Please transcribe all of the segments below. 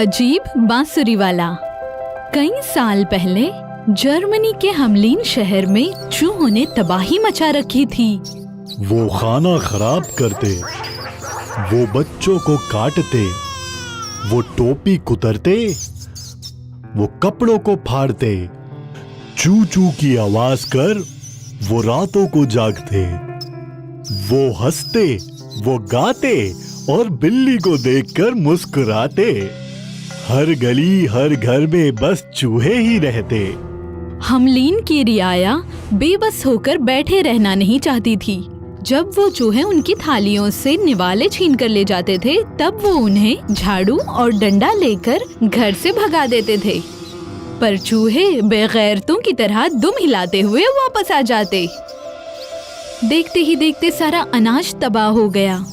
अजीब बांसुरी वाला। कई साल पहले जर्मनी के हमलिन शहर में चूहों ने तबाही मचा रखी थी। वो खाना खराब करते, वो बच्चों को काटते, वो टोपी कुतरते, वो कपड़ों को फाड़ते, चू चू की आवाज कर वो रातों को जागते, वो हंसते, वो गाते और बिल्ली को देखकर मुस्कुराते। हर गली हर घर में बस चूहे ही रहते। हमलीन की रियाया बेबस होकर बैठे रहना नहीं चाहती थी। जब वो चूहे उनकी थालियों से निवाले छीन कर ले जाते थे, तब वो उन्हें झाड़ू और डंडा लेकर घर से भगा देते थे। पर चूहे बेगैरतों की तरह दुम हिलाते हुए वापस आ जाते। देखते ही देखते सारा अनाज तबाह हो गया।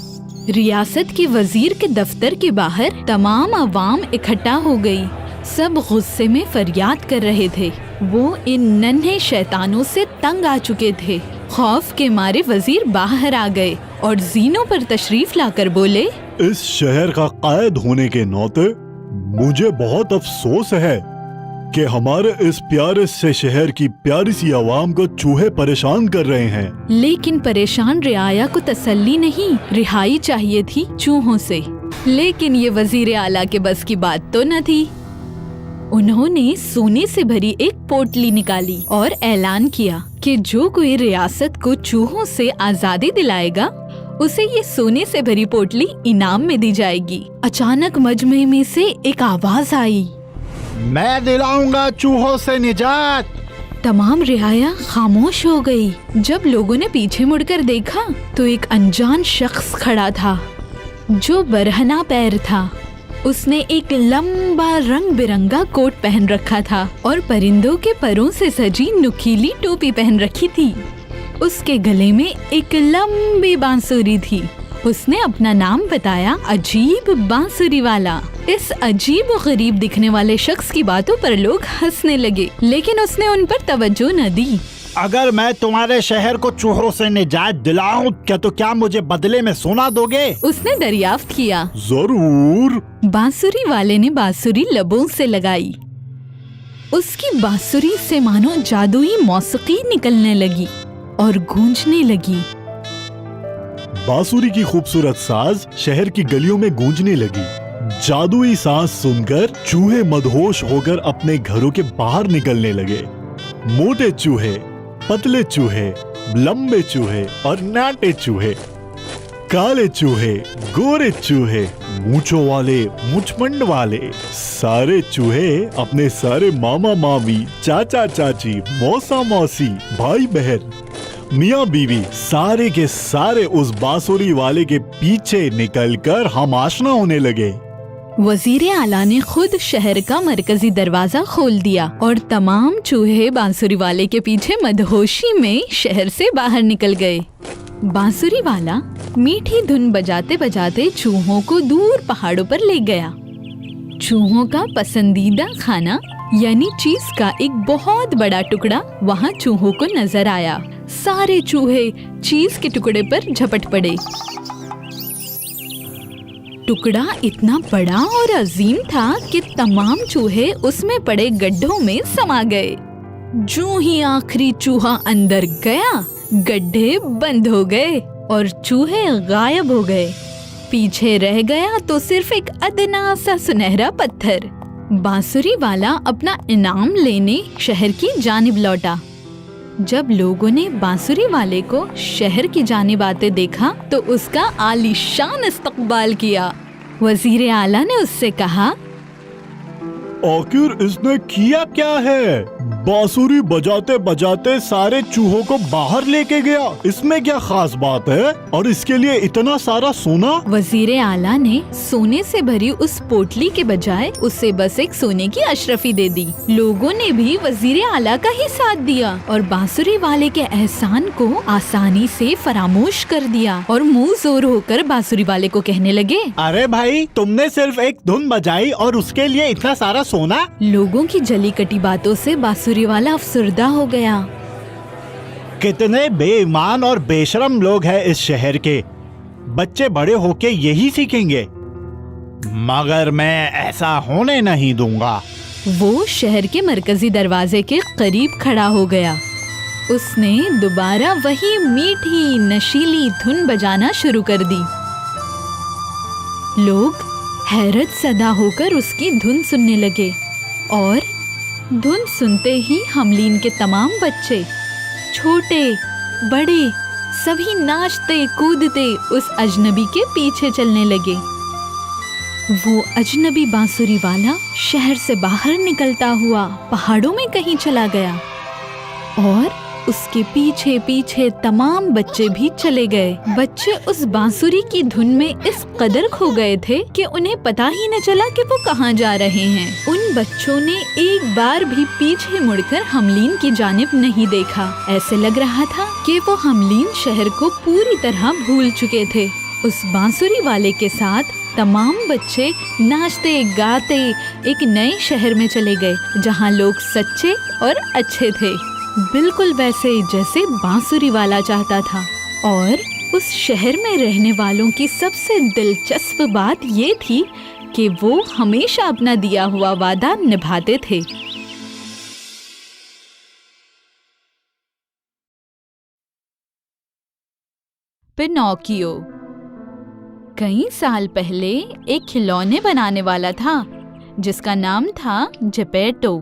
रियासत के वजीर के दफ्तर के बाहर तमाम अवाम इकट्ठा हो गई। सब गुस्से में फरियाद कर रहे थे। वो इन नन्हे शैतानों से तंग आ चुके थे। खौफ के मारे वजीर बाहर आ गए और जीनों पर तशरीफ लाकर बोले, इस शहर का कायद होने के नाते मुझे बहुत अफसोस है कि हमारे इस प्यारे से शहर की प्यारी सी आवाम को चूहे परेशान कर रहे हैं। लेकिन परेशान रियाया को तसल्ली नहीं, रिहाई चाहिए थी चूहों से। लेकिन ये वजीर आला के बस की बात तो न थी। उन्होंने सोने से भरी एक पोटली निकाली और ऐलान किया कि जो कोई रियासत को चूहों से आजादी दिलाएगा, उसे ये सोने से भरी पोटली इनाम में दी जाएगी। अचानक मजमे में से एक आवाज आई, मैं दिलाऊंगा चूहों से निजात। तमाम रियाया खामोश हो गई। जब लोगों ने पीछे मुड़कर देखा तो एक अनजान शख्स खड़ा था जो बरहना पैर था। उसने एक लंबा रंग बिरंगा कोट पहन रखा था और परिंदों के परों से सजी नुकीली टोपी पहन रखी थी। उसके गले में एक लंबी बांसुरी थी। उसने अपना नाम बताया, अजीब बांसुरी वाला। इस अजीब और गरीब दिखने वाले शख्स की बातों पर लोग हंसने लगे, लेकिन उसने उन पर तवज्जो न दी। अगर मैं तुम्हारे शहर को चूहों से निजात दिलाऊं, क्या मुझे बदले में सोना दोगे? उसने दरियाफ्त किया। जरूर। बांसुरी वाले ने बांसुरी लबों से लगाई। उसकी बांसुरी से मानो जादुई मौसीकी निकलने लगी और गूंजने लगी। बांसुरी की खूबसूरत साज शहर की गलियों में गूंजने लगी। जादुई सांस सुनकर चूहे मदहोश होकर अपने घरों के बाहर निकलने लगे। मोटे चूहे, पतले चूहे, लंबे चूहे और नाटे चूहे, काले चूहे, गोरे चूहे, मूंछों वाले, मुचमंड वाले, सारे चूहे अपने सारे मामा मामी, चाचा चाची, मौसा मौसी, भाई बहन, मियाँ बीवी, सारे के सारे उस बांसुरी वाले के पीछे निकलकर हम आशना होने लगे। वजीर आला ने खुद शहर का मरकजी दरवाजा खोल दिया और तमाम चूहे बांसुरी वाले के पीछे मदहोशी में शहर से बाहर निकल गए। बांसुरी वाला मीठी धुन बजाते बजाते चूहों को दूर पहाड़ों पर ले गया। चूहों का पसंदीदा खाना यानी चीज का एक बहुत बड़ा टुकड़ा वहाँ चूहों को नजर आया। सारे चूहे चीज के टुकड़े पर झपट पड़े। टुकड़ा इतना बड़ा और अजीम था कि तमाम चूहे उसमें पड़े गड्ढों में समा गए। जो ही आखिरी चूहा अंदर गया, गड्ढे बंद हो गए और चूहे गायब हो गए। पीछे रह गया तो सिर्फ एक अदना सा सुनहरा पत्थर। बांसुरी वाला अपना इनाम लेने शहर की जानिब लौटा। जब लोगों ने बांसुरी वाले को शहर की जानिब आते देखा तो उसका आलीशान इस्तकबाल किया। वजीर आला ने उससे कहा, आखिर इसने किया क्या है? बांसुरी बजाते बजाते सारे चूहों को बाहर लेके गया। इसमें क्या खास बात है और इसके लिए इतना सारा सोना? वजीर आला ने सोने से भरी उस पोटली के बजाय उसे बस एक सोने की अशरफी दे दी। लोगों ने भी वजीर आला का ही साथ दिया और बांसुरी वाले के एहसान को आसानी से फरामोश कर दिया और मुंह जोर होकर बांसुरी वाले को कहने लगे, अरे भाई, तुमने सिर्फ एक धुन बजाई और उसके लिए इतना सारा सोना? लोगों की जली कटी बातों से बांसुरी वाला अफसरदा हो गया। कितने बेईमान और बेशरम लोग हैं इस शहर के। बच्चे बड़े होके यही सीखेंगे। मगर मैं ऐसा होने नहीं दूंगा। वो शहर के मरकजी दरवाजे के करीब खड़ा हो गया। उसने दोबारा वही मीठी नशीली धुन बजाना शुरू कर दी। लोग हैरत सदा होकर उसकी धुन सुनने लगे और धुन सुनते ही हमलीन के तमाम बच्चे, छोटे बड़े, सभी नाचते कूदते उस अजनबी के पीछे चलने लगे। वो अजनबी बांसुरी वाला शहर से बाहर निकलता हुआ पहाड़ों में कहीं चला गया और उसके पीछे पीछे तमाम बच्चे भी चले गए। बच्चे उस बांसुरी की धुन में इस कदर खो गए थे कि उन्हें पता ही न चला कि वो कहाँ जा रहे हैं। उन बच्चों ने एक बार भी पीछे मुड़कर हमलीन की जानिब नहीं देखा। ऐसे लग रहा था कि वो हमलीन शहर को पूरी तरह भूल चुके थे। उस बांसुरी वाले के साथ तमाम बच्चे नाचते गाते एक नए शहर में चले गए जहाँ लोग सच्चे और अच्छे थे, बिल्कुल वैसे जैसे बांसुरी वाला चाहता था। और उस शहर में रहने वालों की सबसे दिलचस्प बात ये थी कि वो हमेशा अपना दिया हुआ वादा निभाते थे। पिनोकियो। कई साल पहले एक खिलौने बनाने वाला था जिसका नाम था जेपेटो।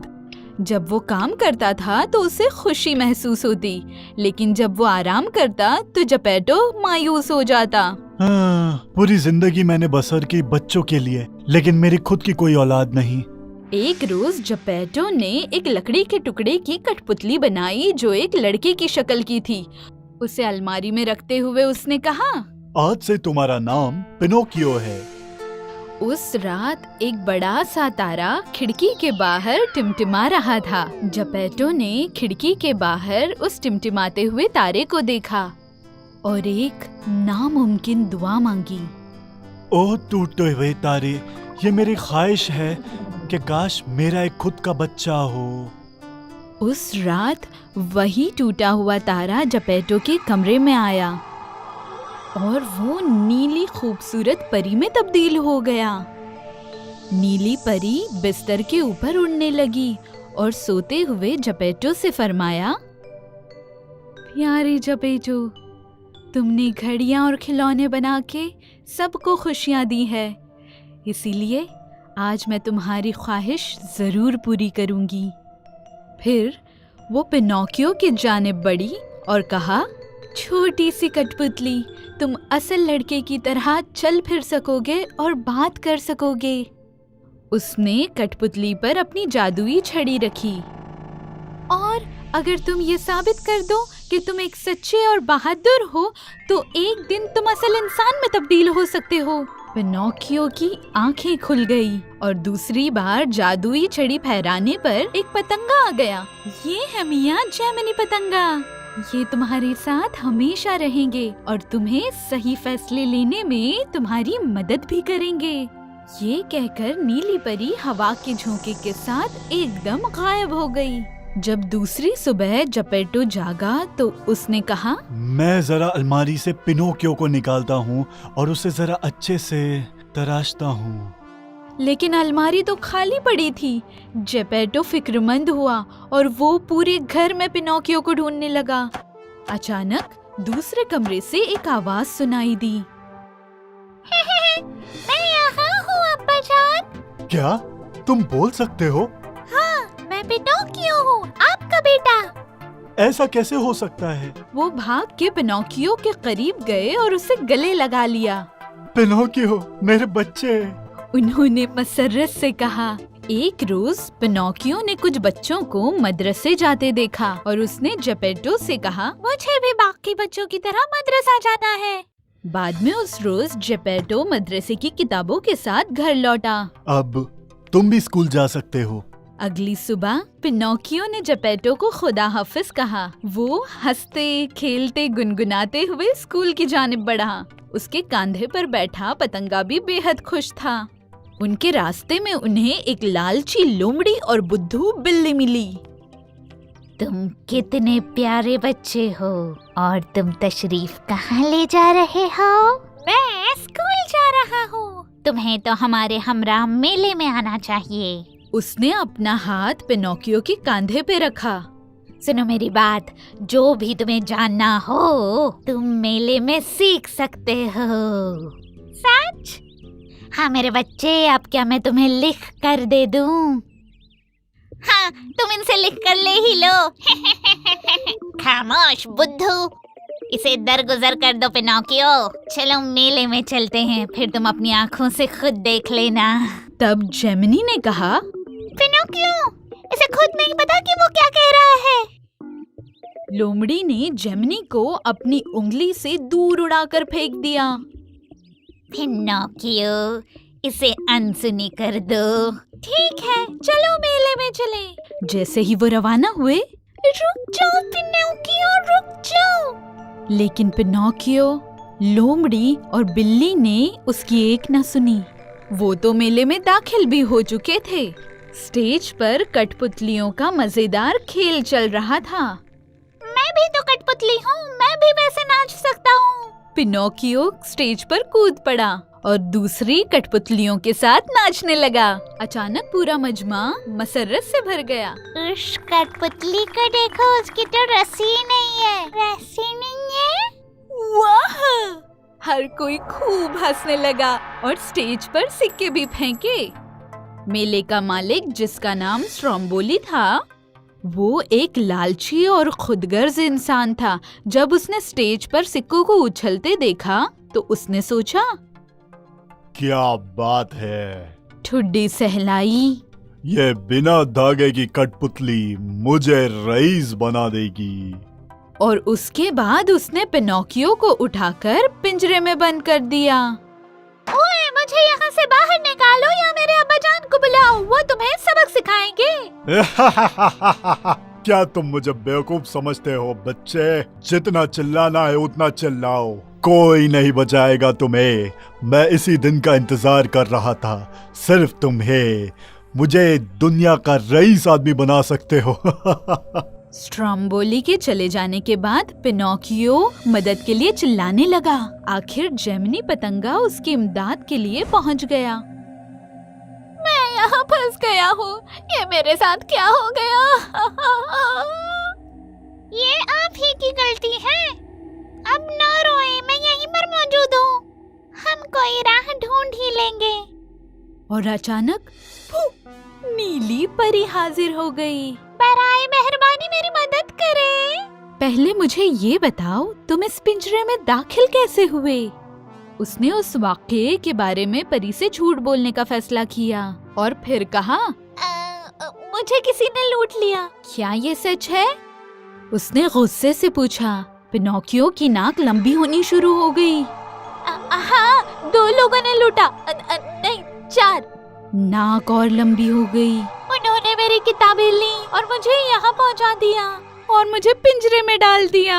जब वो काम करता था तो उसे खुशी महसूस होती, लेकिन जब वो आराम करता तो जेपेटो मायूस हो जाता। पूरी जिंदगी मैंने बसर की बच्चों के लिए, लेकिन मेरी खुद की कोई औलाद नहीं। एक रोज जेपेटो ने एक लकड़ी के टुकड़े की कठपुतली बनाई जो एक लड़के की शक्ल की थी। उसे अलमारी में रखते हुए उसने कहा, आज से तुम्हारा नाम पिनोकियो है। उस रात एक बड़ा सा तारा खिड़की के बाहर टिमटिमा रहा था। जेपेटो ने खिड़की के बाहर उस टिमटिमाते हुए तारे को देखा और एक नामुमकिन दुआ मांगी। ओह टूटे हुए तारे, ये मेरी ख्वाहिश है कि काश मेरा एक खुद का बच्चा हो। उस रात वही टूटा हुआ तारा जेपेटो के कमरे में आया और वो नीली खूबसूरत परी में तब्दील हो गया। नीली परी बिस्तर के ऊपर उड़ने लगी और सोते हुए जेपेटो से फरमाया, प्यारे जेपेटो, तुमने घड़ियां और खिलौने बना के सबको खुशियां दी है, इसीलिए आज मैं तुम्हारी ख्वाहिश जरूर पूरी करूंगी। फिर वो पिनोकियो की जानिब बढ़ी और कहा, छोटी सी कठपुतली, तुम असल लड़के की तरह चल फिर सकोगे और बात कर सकोगे। उसने कठपुतली पर अपनी जादुई छड़ी रखी, और अगर तुम ये साबित कर दो कि तुम एक सच्चे और बहादुर हो तो एक दिन तुम असल इंसान में तब्दील हो सकते हो। पिनोकियो की आंखें खुल गई और दूसरी बार जादुई छड़ी फहराने पर एक पतंगा आ गया। ये है मियां जेमिनी पतंगा, ये तुम्हारे साथ हमेशा रहेंगे और तुम्हें सही फैसले लेने में तुम्हारी मदद भी करेंगे। ये कहकर नीली परी हवा के झोंके के साथ एकदम गायब हो गई। जब दूसरी सुबह जेपेटो जागा तो उसने कहा, मैं जरा अलमारी से पिनोकियो को निकालता हूँ और उसे जरा अच्छे से तराशता हूँ। लेकिन अलमारी तो खाली पड़ी थी। जेपेटो फिक्रमंद हुआ और वो पूरे घर में पिनोकियो को ढूंढने लगा। अचानक दूसरे कमरे से एक आवाज सुनाई दी। मैं यहाँ हूँ अब्बा जान। क्या तुम बोल सकते हो? हाँ, मैं पिनोकियो हूँ, आपका बेटा। ऐसा कैसे हो सकता है? वो भाग के पिनोकियो के करीब गए और उसे गले लगा लिया। पिनोकियो, मेरे बच्चे। उन्होंने मसरत से कहा। एक रोज पिनोकियो ने कुछ बच्चों को मदरसे जाते देखा और उसने जेपेटो से कहा, मुझे भी बाकी बच्चों की तरह मदरसा जाना है। बाद में उस रोज जेपेटो मदरसे की किताबों के साथ घर लौटा। अब तुम भी स्कूल जा सकते हो। अगली सुबह पिनोकियो ने जेपेटो को खुदा हाफिज कहा। वो हंसते खेलते गुनगुनाते हुए स्कूल की जानिब बढ़ा। उसके कंधे पर बैठा पतंगा भी बेहद खुश था। उनके रास्ते में उन्हें एक लालची लोमड़ी और बुद्धू बिल्ली मिली। तुम कितने प्यारे बच्चे हो और तुम तशरीफ कहाँ ले जा रहे हो? मैं स्कूल जा रहा हूँ। तुम्हें तो हमारे हमरा मेले में आना चाहिए। उसने अपना हाथ पिनोकियो के कंधे पे रखा। सुनो मेरी बात, जो भी तुम्हें जानना हो तुम मेले में सीख सकते हो। सच? हाँ मेरे बच्चे, अब क्या मैं तुम्हें लिख कर दे दूं? हाँ, तुम इनसे लिख कर ले ही लो। खामोश बुद्धू, इसे दरगुजर कर दो पिनोकियो। चलो मेले में चलते हैं, फिर तुम अपनी आँखों से खुद देख लेना। तब जेमिनी ने कहा, पिनोकियो, इसे खुद नहीं पता कि वो क्या कह रहा है। लोमड़ी ने जेमिनी को अपनी उंगली से दूर उड़ाकर फेंक दिया। पिनोकियो, इसे अनसुनी कर दो। ठीक है, चलो मेले में चलें। जैसे ही वो रवाना हुए, रुक जाओ पिनोकियो, रुक जाओ। लेकिन पिनोकियो, लोमड़ी और बिल्ली ने उसकी एक न सुनी। वो तो मेले में दाखिल भी हो चुके थे। स्टेज पर कठपुतलियों का मजेदार खेल चल रहा था। मैं भी तो कठपुतली हूँ, मैं भी वैसे नाच सकता हूँ। पिनोकियो स्टेज पर कूद पड़ा और दूसरी कठपुतलियों के साथ नाचने लगा। अचानक पूरा मजमा मसरत से भर गया। उस कठपुतली को देखो, उसकी तो रस्सी नहीं है। रस्सी नहीं है? वाह! हर कोई खूब हंसने लगा और स्टेज पर सिक्के भी फेंके। मेले का मालिक, जिसका नाम स्ट्रोम्बोली था, वो एक लालची और खुदगर्ज इंसान था। जब उसने स्टेज पर सिक्कों को उछलते देखा तो उसने सोचा, क्या बात है, ठुड्डी सहलाई। ये बिना धागे की कठपुतली मुझे रईस बना देगी। और उसके बाद उसने पिनोकियो को उठाकर पिंजरे में बंद कर दिया। ओए, मुझे यहाँ से बाहर निकालो या मेरे अब्बाजान को बुलाओ, वो तुम्हें सबक सिखाएंगे। क्या तुम मुझे बेवकूफ समझते हो बच्चे? जितना चिल्लाना है उतना चिल्लाओ, कोई नहीं बचाएगा तुम्हें। मैं इसी दिन का इंतजार कर रहा था। सिर्फ तुम्हें मुझे दुनिया का रईस आदमी बना सकते हो। स्ट्रोम्बोली के चले जाने के बाद पिनोकियो मदद के लिए चिल्लाने लगा। आखिर जेमिनी पतंगा उसकी इमदाद के लिए पहुंच गया। मैं यहाँ फंस गया हूँ, ये मेरे साथ क्या हो गया? ये आप ही की गलती है। अब न रोए, मैं यहीं पर मौजूद हूँ। हम कोई राह ढूंढ ही लेंगे। और अचानक नीली परी हाजिर हो गई। बराए मेहरबानी मेरी मदद करें। पहले मुझे ये बताओ, तुम इस पिंजरे में दाखिल कैसे हुए? उसने उस वाक़ये के बारे में परी से झूठ बोलने का फैसला किया और फिर कहा, मुझे किसी ने लूट लिया। क्या ये सच है? उसने गुस्से से पूछा। पिनोकियो की नाक लंबी होनी शुरू हो गई। हाँ, 2 लोगों ने लूटा। नहीं, 4। नाक और लंबी हो गई। उन्होंने मेरी किताबें ली और मुझे यहाँ पहुँचा दिया और मुझे पिंजरे में डाल दिया।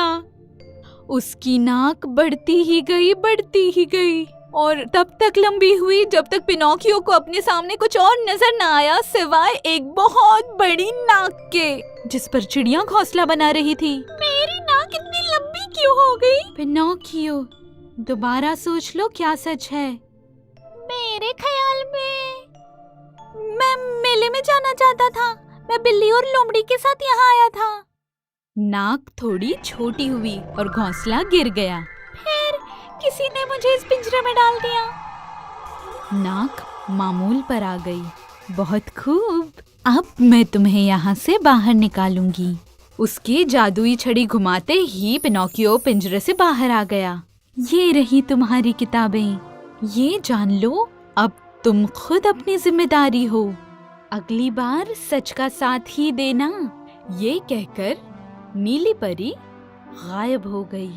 उसकी नाक बढ़ती ही गई और तब तक लंबी हुई जब तक पिनोकियो को अपने सामने कुछ और नजर न आया सिवाय एक बहुत बड़ी नाक के, जिस पर चिड़िया घोंसला बना रही थी। मेरी नाक इतनी लंबी क्यों हो गई? पिनोकियो, दोबारा सोच लो, क्या सच है? मेरे ख्याल में मैं मेले में जाना चाहता था। मैं बिल्ली और लोमड़ी के साथ यहाँ आया था। नाक थोड़ी छोटी हुई और घोंसला गिर गया। फिर किसी ने मुझे इस पिंजरे में डाल दिया। नाक मामूल पर आ गई। बहुत खूब, अब मैं तुम्हें यहाँ से बाहर निकालूंगी। उसकी जादुई छड़ी घुमाते ही पिनोकियो पिंजरे से बाहर आ गया। ये रही तुम्हारी किताबें, ये जान लो, अब तुम खुद अपनी जिम्मेदारी हो। अगली बार सच का साथ ही देना। ये कहकर नीली परी गायब हो गई।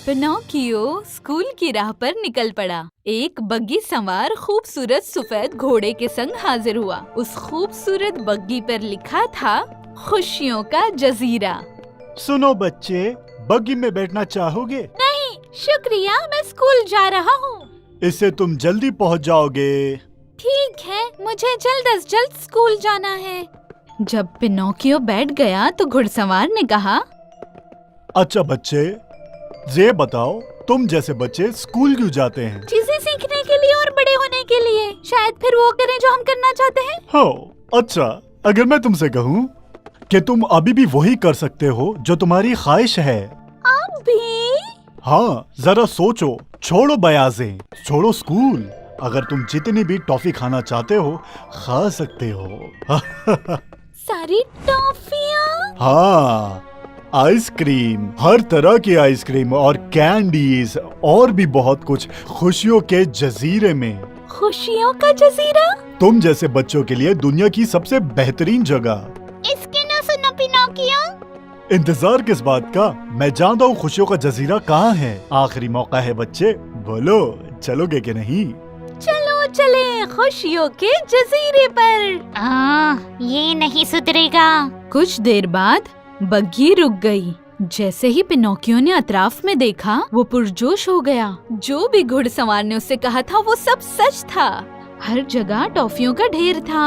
पिनोकियो स्कूल की राह पर निकल पड़ा। एक बग्गी सवार खूबसूरत सफेद घोड़े के संग हाजिर हुआ। उस खूबसूरत बग्गी पर लिखा था, खुशियों का जजीरा। सुनो बच्चे, बग्गी में बैठना चाहोगे? नहीं शुक्रिया, मैं स्कूल जा रहा हूँ। इससे तुम जल्दी पहुंच जाओगे। ठीक है, मुझे जल्द अज जल्द स्कूल जाना है। जब पिनोकियो बैठ गया तो घुड़सवार ने कहा, अच्छा बच्चे, ये बताओ, तुम जैसे बच्चे स्कूल क्यों जाते हैं? चीजें सीखने के लिए और बड़े होने के लिए। शायद फिर वो करें जो हम करना चाहते हैं। हो अच्छा, अगर मैं तुमसे कहूँ कि तुम अभी भी वही कर सकते हो जो तुम्हारी ख्वाहिश है। अभी? हाँ, जरा सोचो, छोड़ो बयाजे, छोड़ो स्कूल। अगर तुम जितनी भी टॉफी खाना चाहते हो खा सकते हो। सारी टॉफियाँ? हाँ, आइसक्रीम, हर तरह की आइसक्रीम और कैंडीज और भी बहुत कुछ, खुशियों के जजीरे में। खुशियों का जजीरा? तुम जैसे बच्चों के लिए दुनिया की सबसे बेहतरीन जगह। इसके ना सुनो पिनोकियो। इंतजार किस बात का? मैं जानता हूँ खुशियों का जजीरा कहाँ है। आखिरी मौका है बच्चे, बोलो चलोगे कि नहीं? चलो चले खुशियों के जजीरे पर। ये नहीं सुधरेगा। कुछ देर बाद बग्घी रुक गई। जैसे ही पिनोकियो ने अतराफ में देखा, वो पुरजोश हो गया। जो भी घुड़सवार ने उससे कहा था वो सब सच था। हर जगह टॉफियों का ढेर था,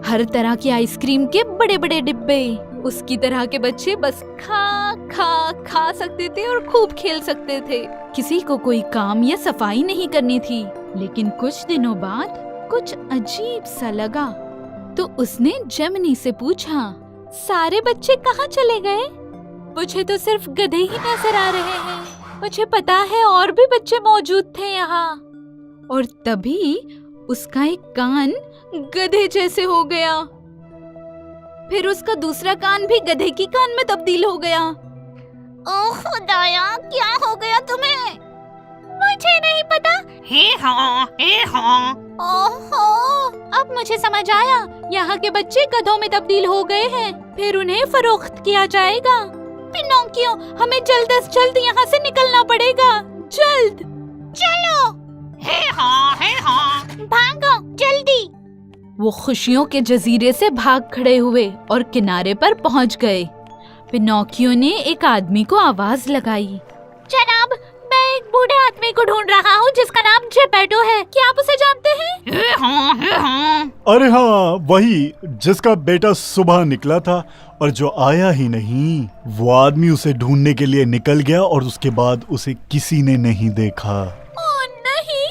हर तरह की आइसक्रीम के बड़े बड़े डिब्बे। उसकी तरह के बच्चे बस खा सकते थे और खूब खेल सकते थे। किसी को कोई काम या सफाई नहीं करनी थी। लेकिन कुछ दिनों बाद कुछ अजीब सा लगा, तो उसने जेमिनी से पूछा, सारे बच्चे कहाँ चले गए? मुझे तो सिर्फ गधे ही नजर आ रहे हैं। मुझे पता है और भी बच्चे मौजूद थे यहाँ। और तभी उसका एक कान गधे जैसे हो गया। फिर उसका दूसरा कान भी गधे की कान में तब्दील हो गया। ओह खुदाया, क्या हो गया तुम्हें? मुझे नहीं पता। हे हाँ। ओहो, अब मुझे समझ आया। यहाँ के बच्चे गधों में तब्दील हो गए हैं, फिर उन्हें फरोख्त किया जाएगा। पिनोकियो, हमें जल्द से जल्द यहाँ से निकलना पड़ेगा। जल्द चलो। हे हाँ। भागो जल्दी। वो खुशियों के जजीरे से भाग खड़े हुए और किनारे पर पहुँच गए। पिनोकियो ने एक आदमी को आवाज लगाई। जनाब, मैं एक बूढ़े आदमी को ढूंढ रहा हूँ जिसका नाम जेपेटो है। क्या आप उसे जानते हैं? अरे हाँ, वही जिसका बेटा सुबह निकला था और जो आया ही नहीं। वो आदमी उसे ढूंढने के लिए निकल गया और उसके बाद उसे किसी ने नहीं देखा। ओह नहीं,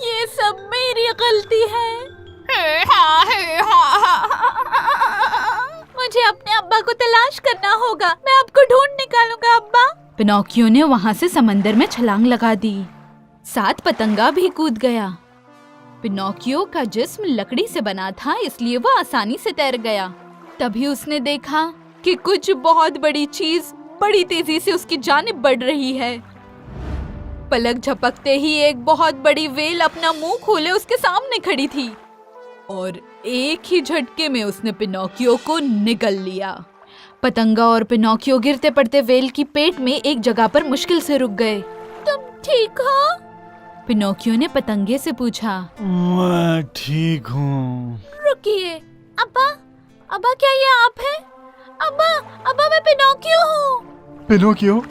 ये सब मेरी गलती है। मुझे अपने अब्बा को तलाश करना होगा। मैं आपको ढूंढ निकालूंगा अब्बा। पिनोकियो ने वहाँ से समंदर में छलांग लगा दी। साथ पतंगा भी कूद गया। पिनोकियो का जिस्म लकड़ी से बना था, इसलिए वह आसानी से तैर गया। तभी उसने देखा कि कुछ बहुत बड़ी चीज बड़ी तेजी से उसकी जानिब बढ़ रही है। पलक झपकते ही एक बहुत बड़ी वेल अपना मुंह खोले उसके सामने खड़ी थी और एक ही झटके में उसने पिनोकियो को निगल लिया। पतंगा और पिनोकियो गिरते पड़ते वेल की पेट में एक जगह पर मुश्किल से रुक गए। तुम ठीक हो? पिनोकियो ने पतंगे से पूछा। मैं ठीक हूँ। रुकिए, अब्बा क्या ये आप हैं? अब्बा मैं पिनोकियो हूँ। पिनोकियो,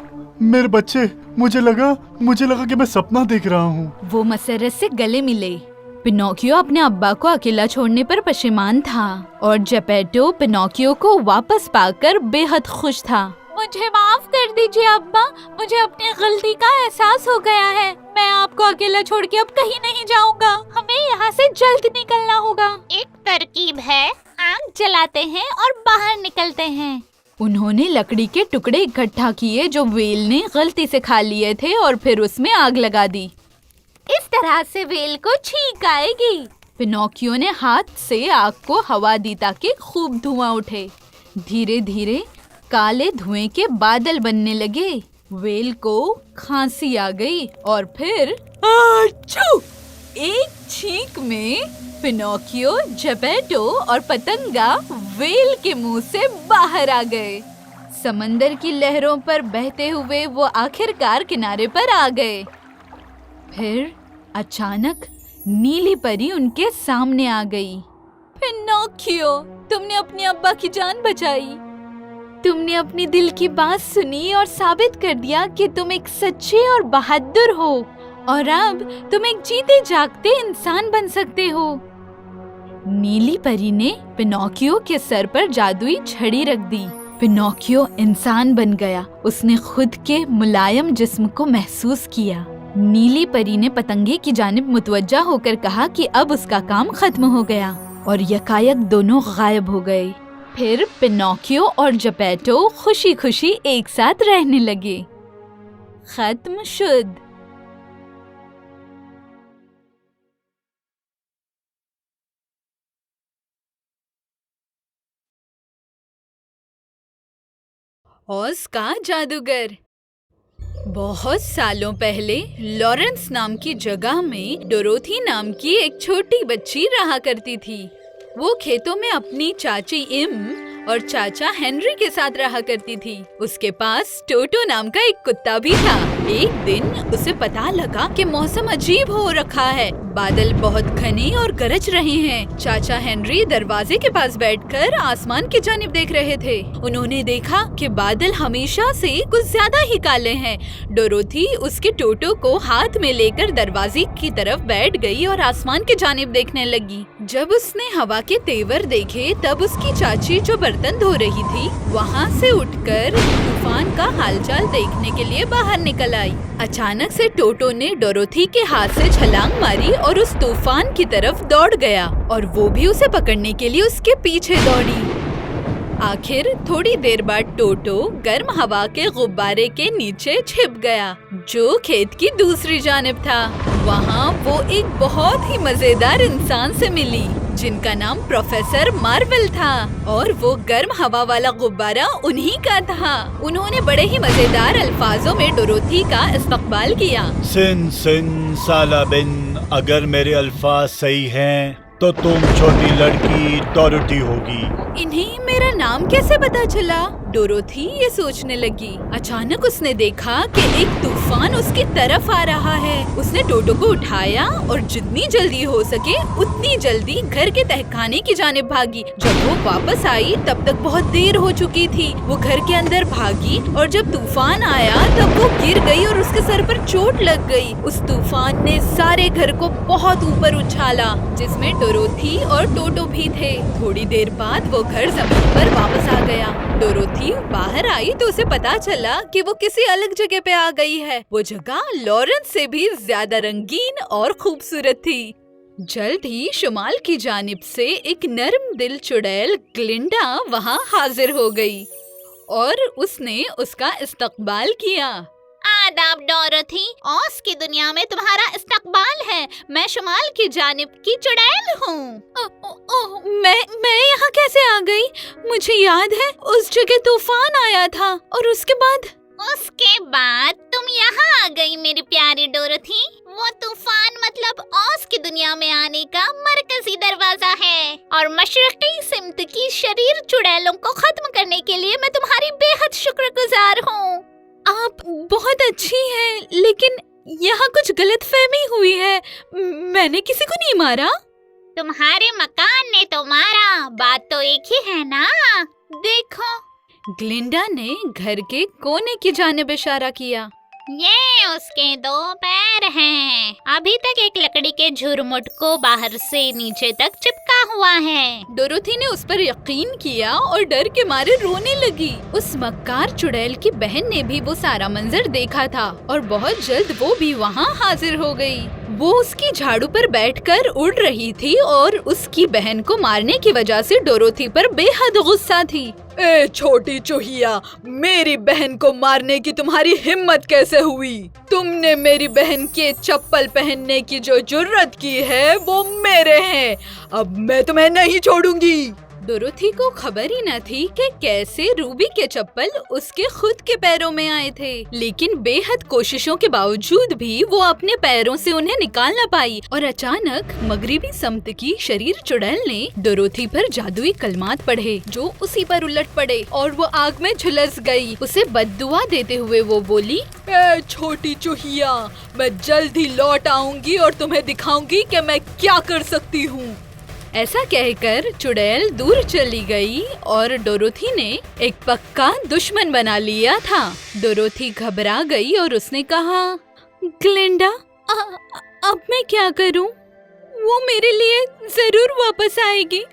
मेरे बच्चे, मुझे लगा कि मैं सपना देख रहा हूँ। वो मसरत से गले मिले। पिनोकियो अपने अब्बा को अकेला छोड़ने पर पशेमान था और जेपेटो पिनोकियो को वापस पाकर बेहद खुश था। मुझे माफ कर दीजिए अब्बा, मुझे अपनी गलती का एहसास हो गया है। मैं आपको अकेला छोड़ के अब कहीं नहीं जाऊंगा। हमें यहाँ से जल्द निकलना होगा। एक तरकीब है, आग जलाते हैं और बाहर निकलते हैं। उन्होंने लकड़ी के टुकड़े इकट्ठा किए जो वेल ने गलती से खा लिए थे और फिर उसमें आग लगा दी। इस तरह से वेल को छींक आएगी। पिनोकियो ने हाथ से आग को हवा दी ताकि खूब धुआं उठे। धीरे धीरे काले धुएं के बादल बनने लगे। वेल को खांसी आ गई और फिर आचू! एक छींक में पिनोकियो, जेपेटो और पतंगा वेल के मुंह से बाहर आ गए। समंदर की लहरों पर बहते हुए वो आखिरकार किनारे पर आ गए। फिर अचानक नीली परी उनके सामने आ गई। पिनोकियो, तुमने अपने अब्बा की जान बचाई। तुमने अपनी दिल की बात सुनी और साबित कर दिया कि तुम एक सच्चे और बहादुर हो और अब तुम एक जीते जागते इंसान बन सकते हो। नीली परी ने पिनोकियो के सर पर जादुई छड़ी रख दी। पिनोकियो इंसान बन गया। उसने खुद के मुलायम जिस्म को महसूस किया। नीली परी ने पतंगे की जानिब मुतवज्जा होकर कहा कि अब उसका काम खत्म हो गया और यकायक दोनों गायब हो गए। फिर पिनोकियो और जेपेटो खुशी खुशी एक साथ रहने लगे। खत्म शुद। ऑज का जादूगर। बहुत सालों पहले लॉरेंस नाम की जगह में डोरोथी नाम की एक छोटी बच्ची रहा करती थी। वो खेतों में अपनी चाची इम और चाचा हेनरी के साथ रहा करती थी। उसके पास टोटो नाम का एक कुत्ता भी था। एक दिन उसे पता लगा कि मौसम अजीब हो रखा है, बादल बहुत घने और गरज रहे हैं। चाचा हेनरी दरवाजे के पास बैठकर आसमान की जानिब देख रहे थे। उन्होंने देखा कि बादल हमेशा से कुछ ज्यादा ही काले हैं। डोरोथी उसके टोटो को हाथ में लेकर दरवाजे की तरफ बैठ गई और आसमान की जानिब देखने लगी। जब उसने हवा के तेवर देखे तब उसकी चाची जो बर्तन धो रही थी वहाँ से उठकर तूफान का हालचाल देखने के लिए बाहर निकल आई। अचानक से टोटो ने डोरोथी के हाथ से छलांग मारी और उस तूफान की तरफ दौड़ गया और वो भी उसे पकड़ने के लिए उसके पीछे दौड़ी। आखिर थोड़ी देर बाद टोटो गर्म हवा के गुब्बारे के नीचे छिप गया जो खेत की दूसरी जानिब था। वहाँ वो एक बहुत ही मजेदार इंसान से मिली जिनका नाम प्रोफेसर मार्वेल था और वो गर्म हवा वाला गुब्बारा उन्हीं का था। उन्होंने बड़े ही मजेदार अल्फाजों में डोरोथी का इस्तकबाल किया। सिन सिन साला बिन, अगर मेरे अल्फाज सही हैं तो तुम छोटी लड़की डोरोथी होगी। इन्हें मेरा नाम कैसे पता चला? डोरोथी ये सोचने लगी। अचानक उसने देखा कि एक तूफान उसकी तरफ आ रहा है। उसने टोटो को उठाया और जितनी जल्दी हो सके उतनी जल्दी घर के तहखाने की जानिब भागी। जब वो वापस आई तब तक बहुत देर हो चुकी थी। वो घर के अंदर भागी और जब तूफान आया तब वो गिर गई और उसके सर पर चोट लग गई। उस तूफान ने सारे घर को बहुत ऊपर उछाला जिसमें डोरोथी और टोटो भी थे। थोड़ी देर बाद वो घर जमीन पर वापस आ गया। डोरोथी बाहर आई तो उसे पता चला कि वो किसी अलग जगह पे आ गई है। वो जगह लॉरेंस से भी ज्यादा रंगीन और खूबसूरत थी। जल्द ही शुमाल की जानिब से एक नर्म दिल चुड़ैल ग्लिंडा वहाँ हाजिर हो गई और उसने उसका इस्तकबाल किया। आदाब डोरोथी, ऑज की दुनिया में तुम्हारा इस्तकबाल है। मैं शुमाल की जानिब की चुड़ैल हूँ। मैं यहाँ कैसे आ गई? मुझे याद है उस जगह तूफान आया था और उसके बाद तुम यहाँ आ गई मेरी प्यारी डोरोथी। वो तूफान मतलब ऑज की दुनिया में आने का मरकजी दरवाजा है और मशरकी सिमत की शरीर चुड़ैलों को खत्म करने के लिए मैं तुम्हारी बेहद शुक्रगुजार हूँ। आप बहुत अच्छी हैं, लेकिन यहाँ कुछ गलतफहमी हुई है। मैंने किसी को नहीं मारा। तुम्हारे मकान ने तो मारा, बात तो एक ही है ना। देखो, ग्लिंडा ने घर के कोने की जानिब इशारा किया। ये उसके 2 पैर हैं। अभी तक एक लकड़ी के झुरमुट को बाहर से नीचे तक चिपका हुआ है। डोरोथी ने उस पर यकीन किया और डर के मारे रोने लगी। उस मक्कार चुड़ैल की बहन ने भी वो सारा मंजर देखा था और बहुत जल्द वो भी वहाँ हाजिर हो गई। वो उसकी झाड़ू पर बैठकर उड़ रही थी और उसकी बहन को मारने की वजह से डोरोथी पर बेहद गुस्सा थी। ए छोटी चूहिया, मेरी बहन को मारने की तुम्हारी हिम्मत कैसे हुई? तुमने मेरी बहन के चप्पल पहनने की जो जुर्रत की है वो मेरे हैं। अब मैं तुम्हें नहीं छोड़ूंगी। डोरोथी को खबर ही न थी कि कैसे रूबी के चप्पल उसके खुद के पैरों में आए थे, लेकिन बेहद कोशिशों के बावजूद भी वो अपने पैरों से उन्हें निकाल न पाई। और अचानक मगरिबी समत की शरीर चुड़ैल ने डोरोथी पर जादुई कलमात पढ़े जो उसी पर उलट पड़े और वो आग में झुलस गई। उसे बद्दुआ देते हुए वो बोली, ए छोटी चूहिया, मैं जल्द ही लौट आऊंगी और तुम्हें दिखाऊंगी कि मैं क्या कर सकती हूँ। ऐसा कहकर चुड़ैल दूर चली गई और डोरोथी ने एक पक्का दुश्मन बना लिया था। डोरोथी घबरा गई और उसने कहा, ग्लिंडा, अब मैं क्या करूं? वो मेरे लिए जरूर वापस आएगी।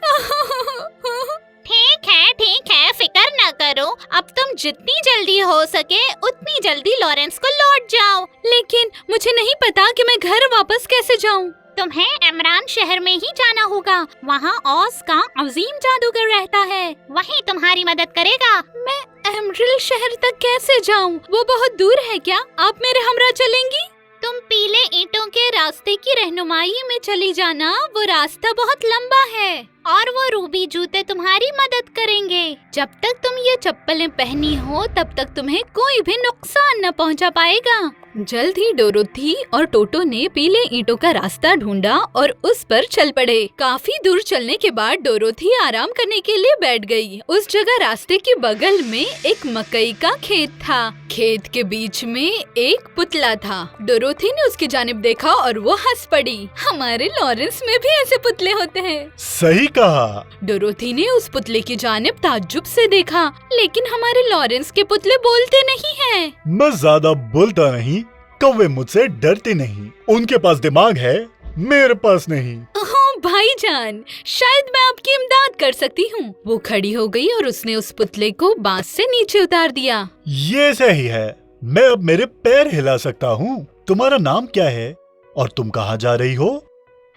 ठीक है, फिक्र ऐसा करो, अब तुम जितनी जल्दी हो सके उतनी जल्दी लॉरेंस को लौट जाओ। लेकिन मुझे नहीं पता कि मैं घर वापस कैसे जाऊं। तुम्हें इमरान शहर में ही जाना होगा, वहाँ ऑज का अजीम जादूगर रहता है, वही तुम्हारी मदद करेगा। मैं एमरल्ड शहर तक कैसे जाऊं? वो बहुत दूर है क्या? आप मेरे हमरा चलेंगी? तुम पीले ईंटों के रास्ते की रहनुमाई में चली जाना, वो रास्ता बहुत लंबा है और वो रूबी जूते तुम्हारी मदद करेंगे। जब तक तुम ये चप्पलें पहनी हो तब तक तुम्हें कोई भी नुकसान न पहुंचा पाएगा। जल्द ही डोरोथी और टोटो ने पीले ईंटों का रास्ता ढूंढा और उस पर चल पड़े। काफी दूर चलने के बाद डोरोथी आराम करने के लिए बैठ गई। उस जगह रास्ते के बगल में एक मकई का खेत था। खेत के बीच में एक पुतला था। डोरोथी ने उसकी जानिब देखा और वो हंस पड़ी। हमारे लॉरेंस में भी ऐसे पुतले होते हैं। सही कहा। डोरोथी ने उस पुतले की जानिब ताज्जुब से देखा, लेकिन हमारे लॉरेंस के पुतले बोलते नहीं हैं। मैं ज्यादा बोलता नहीं, कौवे मुझसे डरते नहीं। उनके पास दिमाग है, मेरे पास नहीं। ओह भाईजान, शायद मैं आपकी इमदाद कर सकती हूँ। वो खड़ी हो गई और उसने उस पुतले को बांस से नीचे उतार दिया। ये सही है, मैं अब मेरे पैर हिला सकता हूँ। तुम्हारा नाम क्या है और तुम कहाँ जा रही हो?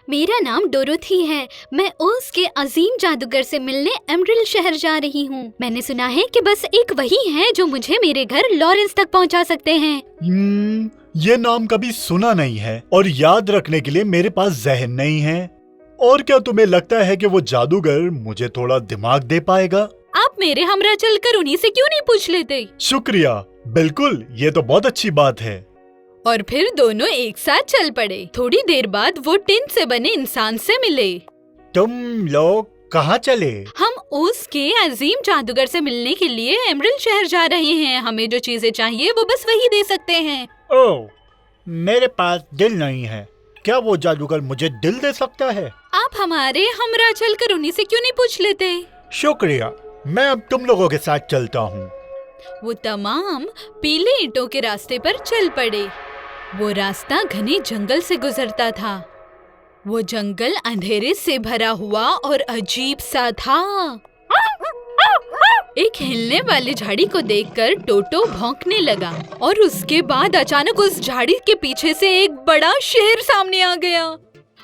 मेरा नाम डोरोथी है। मैं ओज के अजीम जादूगर से मिलने एमरल्ड शहर जा रही हूँ। मैंने सुना है कि बस एक वही है जो मुझे मेरे घर लॉरेंस तक पहुँचा सकते हैं। ये नाम कभी सुना नहीं है और याद रखने के लिए मेरे पास जहन नहीं है। और क्या तुम्हें लगता है कि वो जादूगर मुझे थोड़ा दिमाग दे पाएगा? आप मेरे हमरा चलकर उन्हीं से क्यों नहीं पूछ लेते? शुक्रिया, बिल्कुल, ये तो बहुत अच्छी बात है। और फिर दोनों एक साथ चल पड़े। थोड़ी देर बाद वो टिन से बने इंसान से मिले। तुम लोग कहाँ चले? हम ओज के अजीम जादूगर से मिलने के लिए एमरल्ड शहर जा रहे हैं। हमें जो चीजें चाहिए वो बस वही दे सकते हैं। ओह, मेरे पास दिल नहीं है। क्या वो जादूगर मुझे दिल दे सकता है? आप हमारे हमरा चलकर उन्हीं से क्यों नहीं पूछ लेते? शुक्रिया, मैं अब तुम लोगों के साथ चलता हूँ। वो तमाम पीले ईंटों के रास्ते पर चल पड़े। वो रास्ता घने जंगल से गुजरता था। वो जंगल अंधेरे से भरा हुआ और अजीब सा था। एक हिलने वाली झाड़ी को देखकर टोटो भौंकने लगा और उसके बाद अचानक उस झाड़ी के पीछे से एक बड़ा शेर सामने आ गया।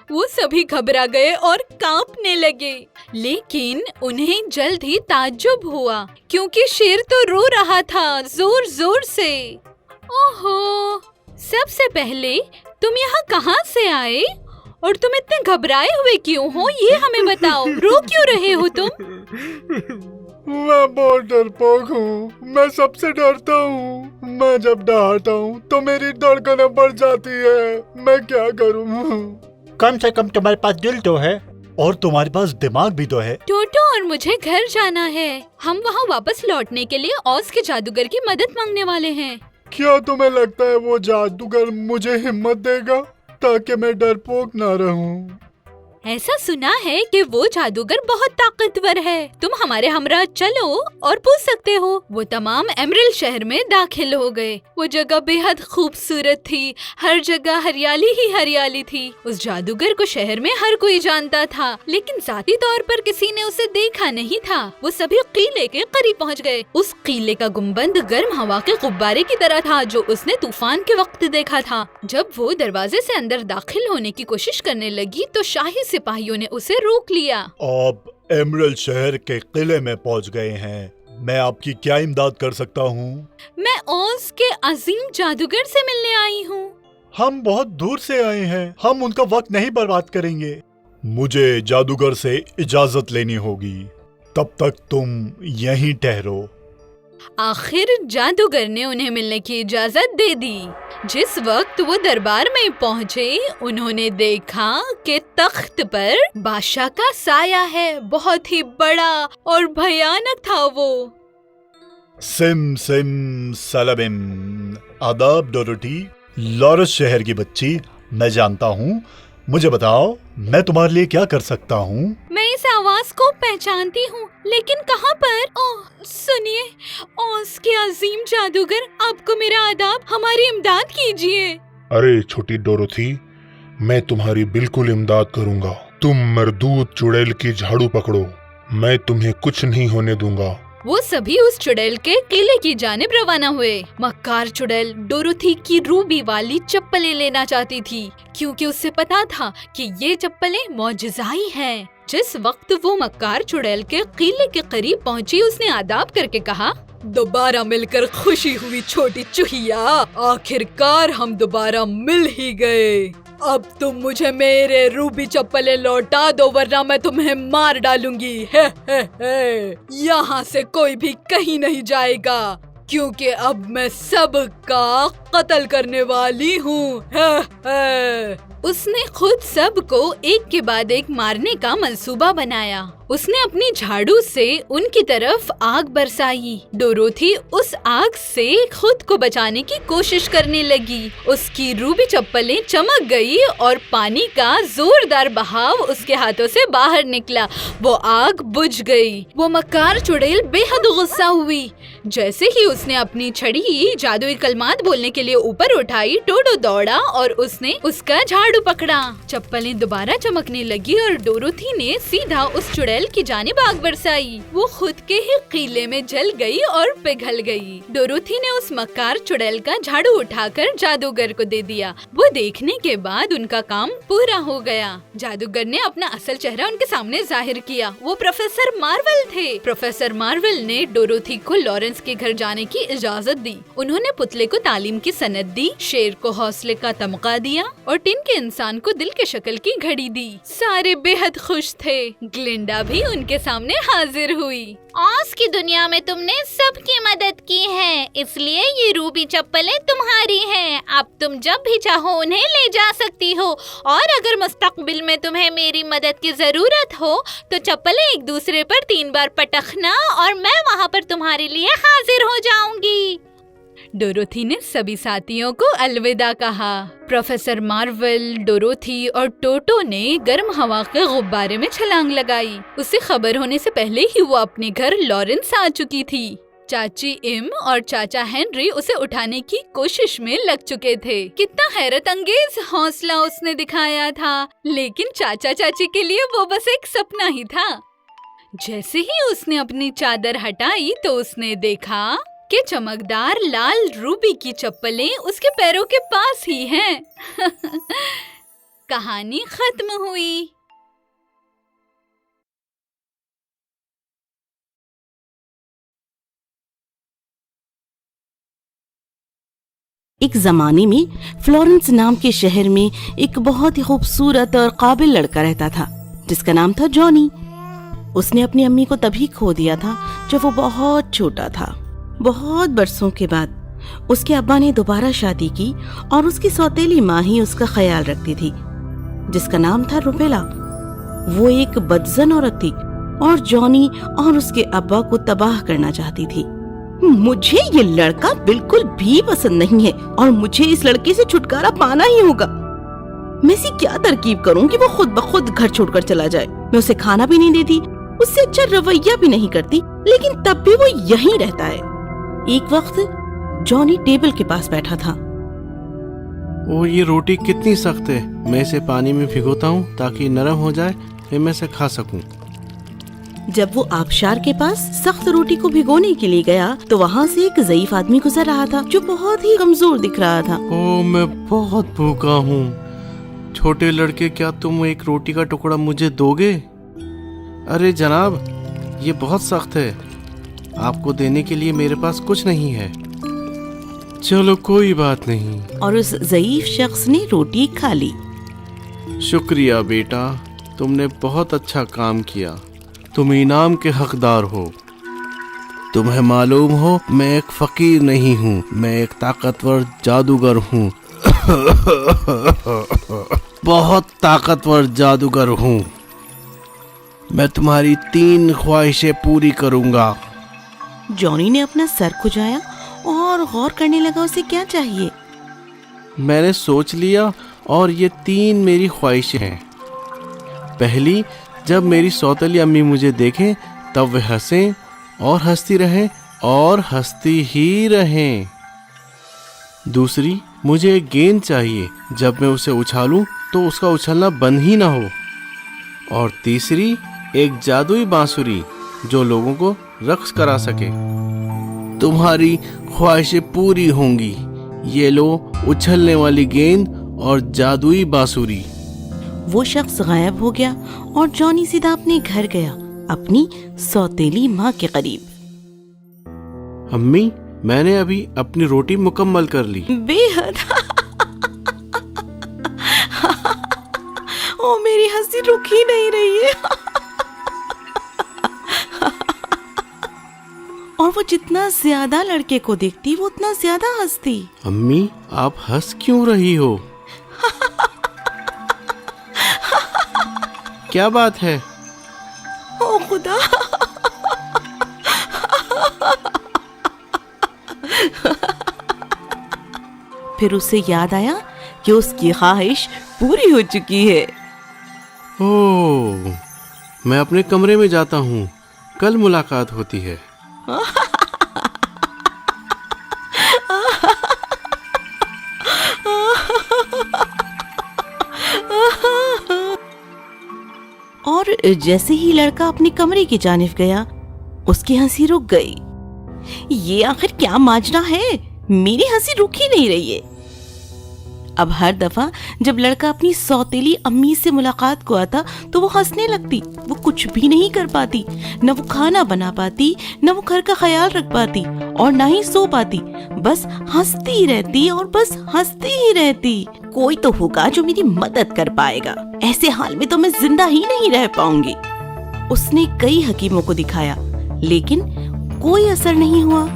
वो सभी घबरा गए और कांपने लगे, लेकिन उन्हें जल्द ही ताज्जुब हुआ क्योंकि शेर तो रो रहा था जोर जोर से। ओहो, सबसे पहले तुम यहाँ कहाँ से आए और तुम इतने घबराए हुए क्यों हो, ये हमें बताओ। रो क्यों रहे हो तुम? मैं बहुत डरपोक हूँ। मैं सबसे डरता हूँ। मैं जब डरता हूँ तो मेरी धड़कनें बढ़ जाती है। मैं क्या करूँ? कम से कम तुम्हारे पास दिल तो है और तुम्हारे पास दिमाग भी तो है। टोटो और मुझे घर जाना है। हम वहाँ वापस लौटने के लिए ऑज के जादूगर की मदद मांगने वाले हैं। क्या तुम्हें लगता है वो जादूगर मुझे हिम्मत देगा ताकि मैं डरपोक ना रहूं? ऐसा सुना है कि वो जादूगर बहुत ताकतवर है। तुम हमारे हमरा चलो और पूछ सकते हो। वो तमाम एमरल्ड शहर में दाखिल हो गए। वो जगह बेहद खूबसूरत थी। हर जगह हरियाली ही हरियाली थी। उस जादूगर को शहर में हर कोई जानता था, लेकिन ज़ाती तौर पर किसी ने उसे देखा नहीं था। वो सभी किले के करीब पहुंच गए। उस किले का गुंबद गर्म हवा के गुब्बारे की तरह था जो उसने तूफान के वक्त देखा था। जब वो दरवाजे से अंदर दाखिल होने की कोशिश करने लगी तो शाही सिपाहियों ने उसे रोक लिया। आप एमरल्ड शहर के किले में पहुंच गए हैं। मैं आपकी क्या इमदाद कर सकता हूँ? मैं ओज के अजीम जादूगर से मिलने आई हूँ। हम बहुत दूर से आए हैं। हम उनका वक्त नहीं बर्बाद करेंगे। मुझे जादूगर से इजाजत लेनी होगी। तब तक तुम यहीं ठहरो। आखिर जादूगर ने उन्हें मिलने की इजाजत दे दी। जिस वक्त वो दरबार में पहुंचे, उन्होंने देखा कि तख्त पर बादशाह का साया है। बहुत ही बड़ा और भयानक था वो। सिम सिम सलाबिम। आदाब डोरोथी, लॉरेंस शहर की बच्ची। मैं जानता हूँ। मुझे बताओ, मैं तुम्हारे लिए क्या कर सकता हूँ? मैं इस आवाज को पहचानती हूँ, लेकिन कहाँ पर? ओह सुनिए, ओज के अजीम जादूगर, आपको मेरा आदाब। हमारी इमदाद कीजिए। अरे छोटी डोरोथी, मैं तुम्हारी बिल्कुल इमदाद करूंगा। तुम मरदूद चुड़ैल की झाड़ू पकड़ो। मैं तुम्हें कुछ नहीं होने दूंगा। वो सभी उस चुड़ैल के किले की जानिब रवाना हुए। मक्कार चुड़ैल डोरोथी की रूबी वाली चप्पलें लेना चाहती थी, क्योंकि उसे पता था कि ये चप्पलें मौजज़ाई हैं। जिस वक्त वो मक्कार चुड़ैल के किले के करीब पहुंची, उसने आदाब करके कहा, दोबारा मिलकर खुशी हुई छोटी चूहिया, आखिरकार हम दोबारा मिल ही गए। अब तुम मुझे मेरे रूबी चप्पलें लौटा दो, वरना मैं तुम्हें मार डालूंगी। हे। यहाँ से कोई भी कहीं नहीं जाएगा, क्योंकि अब मैं सबका कत्ल करने वाली हूँ। उसने खुद सबको एक के बाद एक मारने का मंसूबा बनाया। उसने अपनी झाड़ू से उनकी तरफ आग बरसाई। डोरोथी उस आग से खुद को बचाने की कोशिश करने लगी। उसकी रूबी चप्पलें चमक गई और पानी का जोरदार बहाव उसके हाथों से बाहर निकला। वो आग बुझ गई। वो मक्कार चुड़ैल बेहद गुस्सा हुई। जैसे ही उसने अपनी छड़ी जादुई कलमात बोलने के लिए ऊपर उठाई, टोडो दौड़ा और उसने उसका झाड़ू पकड़ा। चप्पलें दोबारा चमकने लगी और डोरोथी ने सीधा उस चुड़ैल की जानिब आग बरसाई। वो खुद के ही किले में जल गई और पिघल गई। डोरोथी ने उस मक्कार चुड़ैल का झाड़ू उठाकर जादूगर को दे दिया। वो देखने के बाद उनका काम पूरा हो गया। जादूगर ने अपना असल चेहरा उनके सामने जाहिर किया। वो प्रोफेसर मार्वल थे। प्रोफेसर मार्वल ने डोरोथी को लॉरेंस के घर जाने की इजाजत दी। उन्होंने पुतले को तालीम की सनद दी, शेर को हौसले का तमगा दिया और टिन के इंसान को दिल के शक्ल की घड़ी दी। सारे बेहद खुश थे। ग्लिंडा भी उनके सामने हाजिर हुई। ओज की दुनिया में तुमने सबकी मदद की है, इसलिए ये रूबी चप्पलें तुम्हारी हैं। अब तुम जब भी चाहो उन्हें ले जा सकती हो, और अगर मुस्तकबिल में तुम्हें मेरी मदद की जरूरत हो तो चप्पलें एक दूसरे पर 3 बार पटखना और मैं वहाँ पर तुम्हारे लिए हाजिर हो जाऊंगी। डोरोथी ने सभी साथियों को अलविदा कहा। प्रोफेसर मार्वल, डोरोथी और टोटो ने गर्म हवा के गुब्बारे में छलांग लगाई। उसे खबर होने से पहले ही वो अपने घर लॉरेंस आ चुकी थी। चाची इम और चाचा हेनरी उसे उठाने की कोशिश में लग चुके थे। कितना हैरत अंगेज हौसला उसने दिखाया था, लेकिन चाचा चाची के लिए वो बस एक सपना ही था। जैसे ही उसने अपनी चादर हटाई तो उसने देखा कि चमकदार लाल रूबी की चप्पलें उसके पैरों के पास ही हैं। कहानी खत्म हुई। एक जमाने में फ्लोरेंस नाम के शहर में एक बहुत ही खूबसूरत और काबिल लड़का रहता था, जिसका नाम था जॉनी। उसने अपनी अम्मी को तभी खो दिया था जब वो बहुत छोटा था। बहुत बरसों के बाद उसके अब्बा ने दोबारा शादी की और उसकी सौतेली माँ ही उसका ख्याल रखती थी, जिसका नाम था रुपेला। वो एक बदजन औरत थी और जॉनी और उसके अब्बा को तबाह करना चाहती थी। मुझे ये लड़का बिल्कुल भी पसंद नहीं है और मुझे इस लड़के से छुटकारा पाना ही होगा। मैं ऐसी क्या तरकीब करूं कि वो खुद ब खुद घर छोड़कर चला जाए। मैं उसे खाना भी नहीं देती, उससे अच्छा रवैया भी नहीं करती, लेकिन तब भी वो यहीं रहता है। एक वक्त जॉनी टेबल के पास बैठा था। ओ, ये रोटी कितनी सख्त है। मैं इसे पानी में भिगोता हूँ ताकि नरम हो जाए, फिर मैं इसे खा सकूं। जब वो आबशार के पास सख्त रोटी को भिगोने के लिए गया तो वहाँ से एक ज़ईफ आदमी गुजर रहा था जो बहुत ही कमजोर दिख रहा था। ओ, मैं बहुत भूखा हूँ। छोटे लड़के, क्या तुम एक रोटी का टुकड़ा मुझे दोगे? अरे जनाब, ये बहुत सख्त है। आपको देने के लिए मेरे पास कुछ नहीं है। चलो कोई बात नहीं। और उस ज़ईफ शख्स ने रोटी खा ली। शुक्रिया बेटा, तुमने बहुत अच्छा काम किया। तुम इनाम के हकदार हो। तुम्हें मालूम हो, मैं एक फकीर नहीं हूँ, मैं एक ताकतवर जादूगर हूँ। बहुत ताकतवर जादूगर हूँ। मैं तुम्हारी 3 ख्वाहिशें पूरी करूँगा। जॉनी ने अपना सर खुजाया और गौर करने लगा उसे क्या चाहिए। मैंने सोच लिया और ये 3 मेरी ख्वाहिशें हैं। पहली, जब मेरी सौतेली अम्मी मुझे देखें तब वे हंसें और हंसती रहें और हंसती ही रहें। दूसरी, मुझे एक गेंद चाहिए, जब मैं उसे उछालूं तो उसका उछलना बंद ही ना हो। और तीसरी, एक जादुई बांसुरी जो लोगों को रक्स करा सके। तुम्हारी ख्वाहिशें पूरी होंगी। ये लो उछलने वाली गेंद और जादुई बांसुरी। वो शख्स गायब हो गया और जॉनी सीधा अपने घर गया, अपनी सौतेली माँ के करीब। अम्मी, मैंने अभी अपनी रोटी मुकम्मल कर ली। बेहद ओ मेरी हंसी रुक ही नहीं रही है। और वो जितना ज्यादा लड़के को देखती वो उतना ज्यादा हंसती। अम्मी, आप हंस क्यों रही हो? क्या बात है? ओ खुदा, फिर उसे याद आया कि उसकी ख्वाहिश पूरी हो चुकी है। ओह, मैं अपने कमरे में जाता हूँ, कल मुलाकात होती है। और जैसे ही लड़का अपने कमरे की जानिब गया, उसकी हंसी रुक गई। ये आखिर क्या माजरा है? मेरी हंसी रुक ही नहीं रही है। अब हर दफा जब लड़का अपनी सौतेली अम्मी से मुलाकात को आता तो वो हंसने लगती। वो कुछ भी नहीं कर पाती, न वो खाना बना पाती, न वो घर का ख्याल रख पाती और न ही सो पाती। बस हंसती रहती और बस हंसती ही रहती। कोई तो होगा जो मेरी मदद कर पाएगा, ऐसे हाल में तो मैं जिंदा ही नहीं रह पाऊंगी। उसने कई हकीमों को दिखाया, लेकिन कोई असर नहीं हुआ।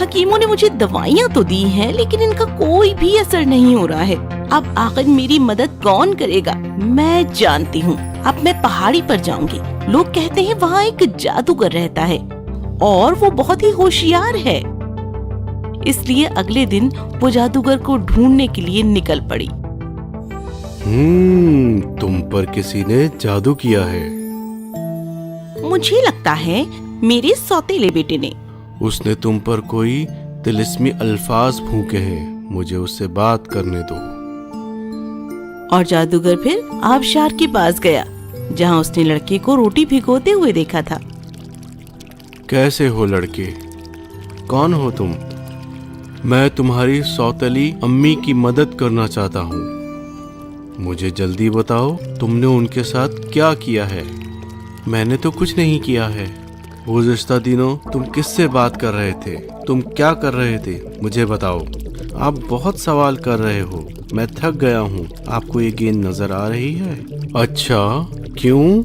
हकीमों ने मुझे दवाइयाँ तो दी हैं, लेकिन इनका कोई भी असर नहीं हो रहा है। अब आखिर मेरी मदद कौन करेगा? मैं जानती हूँ, अब मैं पहाड़ी पर जाऊंगी। लोग कहते हैं वहाँ एक जादूगर रहता है और वो बहुत ही होशियार है। इसलिए अगले दिन वो जादूगर को ढूंढने के लिए निकल पड़ी। तुम पर किसी ने जादू किया है। मुझे लगता है मेरे सौतेले बेटे ने। उसने तुम पर कोई तिलिस्मी अल्फाज फूंके हैं। मुझे उससे बात करने दो। और जादूगर फिर आबशार के पास गया, जहाँ उसने लड़के को रोटी भिगोते हुए देखा था। कैसे हो लड़के? कौन हो तुम? मैं तुम्हारी सौतेली अम्मी की मदद करना चाहता हूँ। मुझे जल्दी बताओ, तुमने उनके साथ क्या किया है? मैंने तो कुछ नहीं किया है। गुज़िश्ता दिनों तुम किससे बात कर रहे थे? तुम क्या कर रहे थे? मुझे बताओ। आप बहुत सवाल कर रहे हो, मैं थक गया हूँ। आपको ये गेंद नजर आ रही है? अच्छा, क्यों?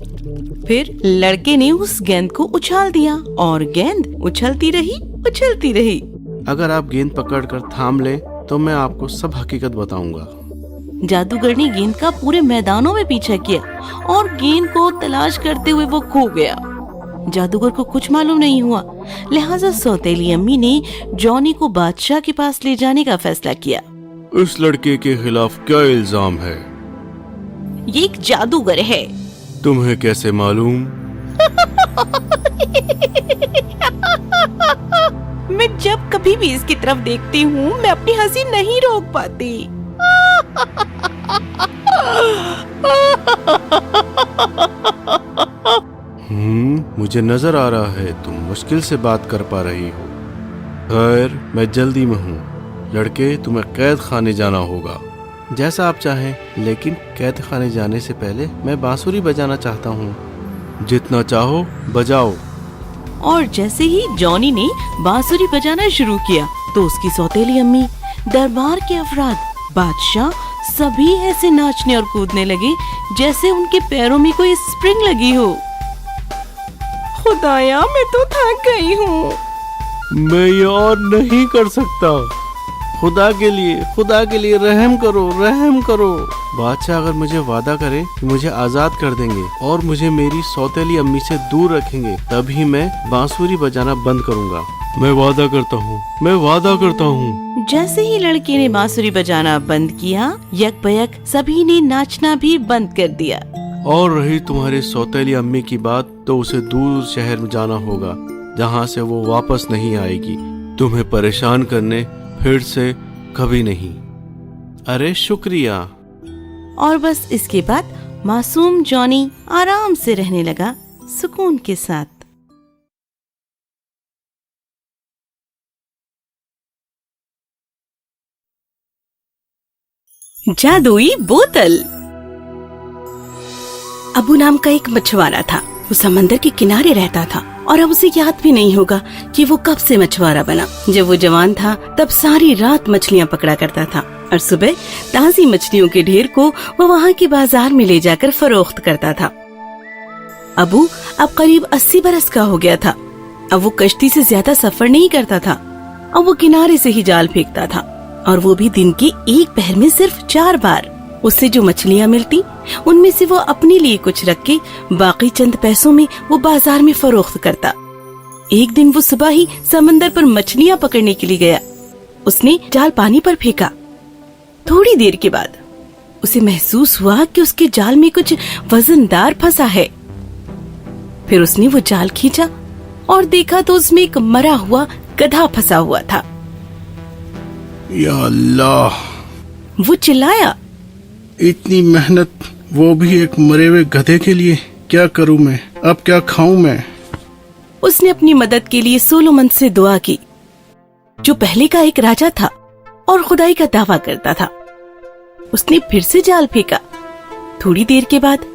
फिर लड़के ने उस गेंद को उछाल दिया और गेंद उछलती रही। अगर आप गेंद पकड़कर थाम ले तो मैं आपको सब हकीकत बताऊंगा। जादूगर ने गेंद का पूरे मैदानों में पीछा किया और गेंद को तलाश करते हुए वो खो गया। जादूगर को कुछ मालूम नहीं हुआ, लिहाजा सौतेली अम्मी ने जॉनी को बादशाह के पास ले जाने का फैसला किया। इस लड़के के खिलाफ क्या इल्जाम है? ये एक जादूगर है। तुम्हें कैसे मालूम? मैं जब कभी भी इसकी तरफ देखती हूँ, मैं अपनी हंसी नहीं रोक पाती। मुझे नजर आ रहा है तुम मुश्किल से बात कर पा रही हो। खैर, मैं जल्दी में हूँ। लड़के, तुम्हें कैद खाने जाना होगा। जैसा आप चाहें, लेकिन कैद खाने जाने से पहले मैं बांसुरी बजाना चाहता हूँ। जितना चाहो बजाओ। और जैसे ही जॉनी ने बांसुरी बजाना शुरू किया तो उसकी सौतेली अम्मी, दरबार के अफराद, बादशाह सभी ऐसे नाचने और कूदने लगे जैसे उनके पैरों में कोई स्प्रिंग लगी हो। खुदाया, मैं तो थक गई हूँ। मैं ये और नहीं कर सकता। खुदा के लिए रहम करो। बादशाह अगर मुझे वादा करे कि मुझे आजाद कर देंगे और मुझे मेरी सौतेली अम्मी से दूर रखेंगे, तभी मैं बांसुरी बजाना बंद करूंगा। मैं वादा करता हूँ। जैसे ही लड़के ने बांसुरी बजाना बंद किया, यकबयक सभी ने नाचना भी बंद कर दिया। और रही तुम्हारी सौतेली अम्मी की बात, तो उसे दूर शहर में जाना होगा, जहाँ से वो वापस नहीं आएगी। तुम्हें परेशान करने फिर से कभी नहीं। अरे शुक्रिया। और बस इसके बाद मासूम जॉनी आराम से रहने लगा, सुकून के साथ। जादुई बोतल। अबू नाम का एक मछुआरा था। वो समंदर के किनारे रहता था और अब उसे याद भी नहीं होगा कि वो कब से मछुआरा बना। जब वो जवान था तब सारी रात मछलियाँ पकड़ा करता था और सुबह ताजी मछलियों के ढेर को वो वहाँ के बाजार में ले जाकर फरोख्त करता था। अबू अब करीब 80 बरस का हो गया था। अब वो कश्ती से ज्यादा सफर नहीं करता था। अब वो किनारे से ही जाल फेंकता था और वो भी दिन के एक पहर में सिर्फ 4 बार। उससे जो मछलियाँ मिलती उनमें से वो अपने लिए कुछ रख के बाकी चंद पैसों में वो बाजार में फरोख्त करता। एक दिन वो सुबह ही समंदर पर मछलियाँ पकड़ने के लिए गया। उसने जाल पानी पर फेंका। थोड़ी देर के बाद उसे महसूस हुआ कि उसके जाल में कुछ वजनदार फंसा है। फिर उसने वो जाल खींचा और देखा तो उसमें एक मरा हुआ गधा फंसा हुआ था। या अल्लाह, वो चिल्लाया, इतनी मेहनत, वो भी एक मरे हुए गधे के लिए। क्या करूं मैं, अब क्या खाऊं मैं? उसने अपनी मदद के लिए सोलोमन से दुआ की, जो पहले का एक राजा था और खुदाई का दावा करता था। उसने फिर से जाल फेंका। थोड़ी देर के बाद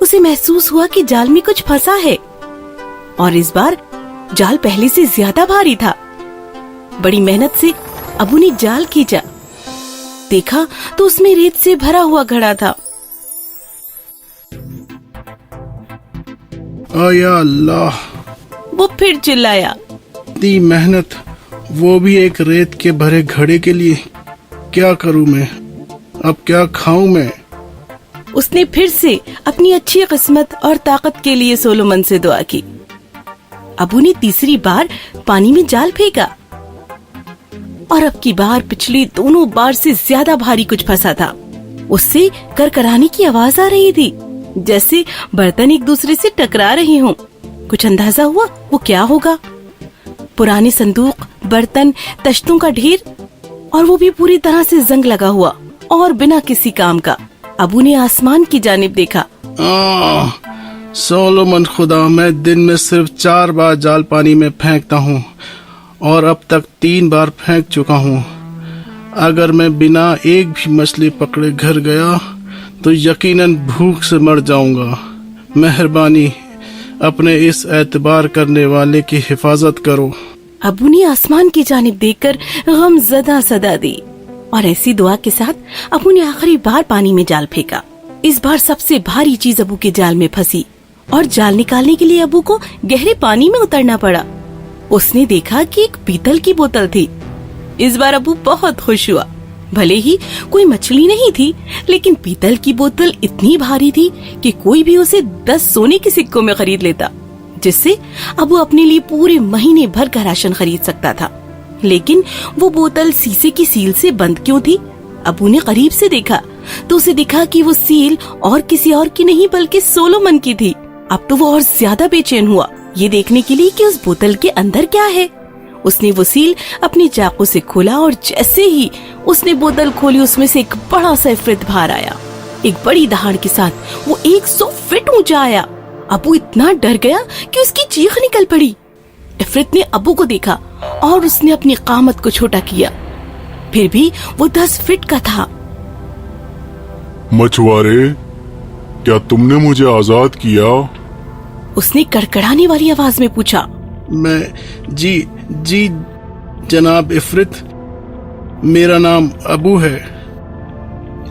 उसे महसूस हुआ कि जाल में कुछ फंसा है और इस बार जाल पहले से ज्यादा भारी था। बड़ी मेहनत से अबू ने जाल खींचा। देखा तो उसमें रेत से भरा हुआ घड़ा था। या अल्लाह, वो फिर चिल्लाया, इतनी मेहनत, वो भी एक रेत के भरे घड़े के लिए। क्या करूं मैं, अब क्या खाऊं मैं? उसने फिर से अपनी अच्छी किस्मत और ताकत के लिए सोलोमन से दुआ की। अबू ने तीसरी बार पानी में जाल फेंका और अब की बार पिछली दोनों बार से ज्यादा भारी कुछ फंसा था। उससे करकराने की आवाज आ रही थी, जैसे बर्तन एक दूसरे से टकरा रहे हों। कुछ अंदाजा हुआ वो क्या होगा? पुराने संदूक, बर्तन, तश्तों का ढेर, और वो भी पूरी तरह से जंग लगा हुआ और बिना किसी काम का। अबू ने आसमान की जानिब देखा। सोलोमन खुदा, मैं दिन में सिर्फ 4 बार जाल पानी में फेंकता हूँ और अब तक 3 बार फेंक चुका हूँ। अगर मैं बिना एक भी मछली पकड़े घर गया तो यकीनन भूख से मर जाऊंगा। मेहरबानी अपने इस एतबार करने वाले की हिफाजत करो। अबू ने आसमान की जानिब देखकर गमज़दा सदा दी और ऐसी दुआ के साथ अबू ने आखिरी बार पानी में जाल फेंका। इस बार सबसे भारी चीज अबू के जाल में फंसी और जाल निकालने के लिए अबू को गहरे पानी में उतरना पड़ा। उसने देखा कि एक पीतल की बोतल थी। इस बार अबू बहुत खुश हुआ। भले ही कोई मछली नहीं थी, लेकिन पीतल की बोतल इतनी भारी थी कि कोई भी उसे 10 सोने के सिक्कों में खरीद लेता, जिससे अबू अपने लिए पूरे महीने भर का राशन खरीद सकता था। लेकिन वो बोतल शीशे की सील से बंद क्यों थी? अबू ने करीब से देखा तो उसे दिखा कि वो सील और किसी और की नहीं बल्कि सोलोमन की थी। अब तो वो और ज्यादा बेचैन हुआ ये देखने के लिए कि उस बोतल के अंदर क्या है। उसने वो सील अपनी चाकू से खोला और जैसे ही उसने बोतल खोली उसमें से एक बड़ा सा इफरित बाहर आया। एक बड़ी दहाड़ के साथ वो 100 फीट ऊंचा आया। अबू इतना डर गया कि उसकी चीख निकल पड़ी। इफरित ने अबू को देखा और उसने अपनी कामत को छोटा किया। फिर भी वो 10 फीट का था। मछुआरे, क्या तुमने मुझे आजाद किया? उसने कड़कड़ाने वाली आवाज में पूछा। मैं जी जनाब इफरित, मेरा नाम अबू है।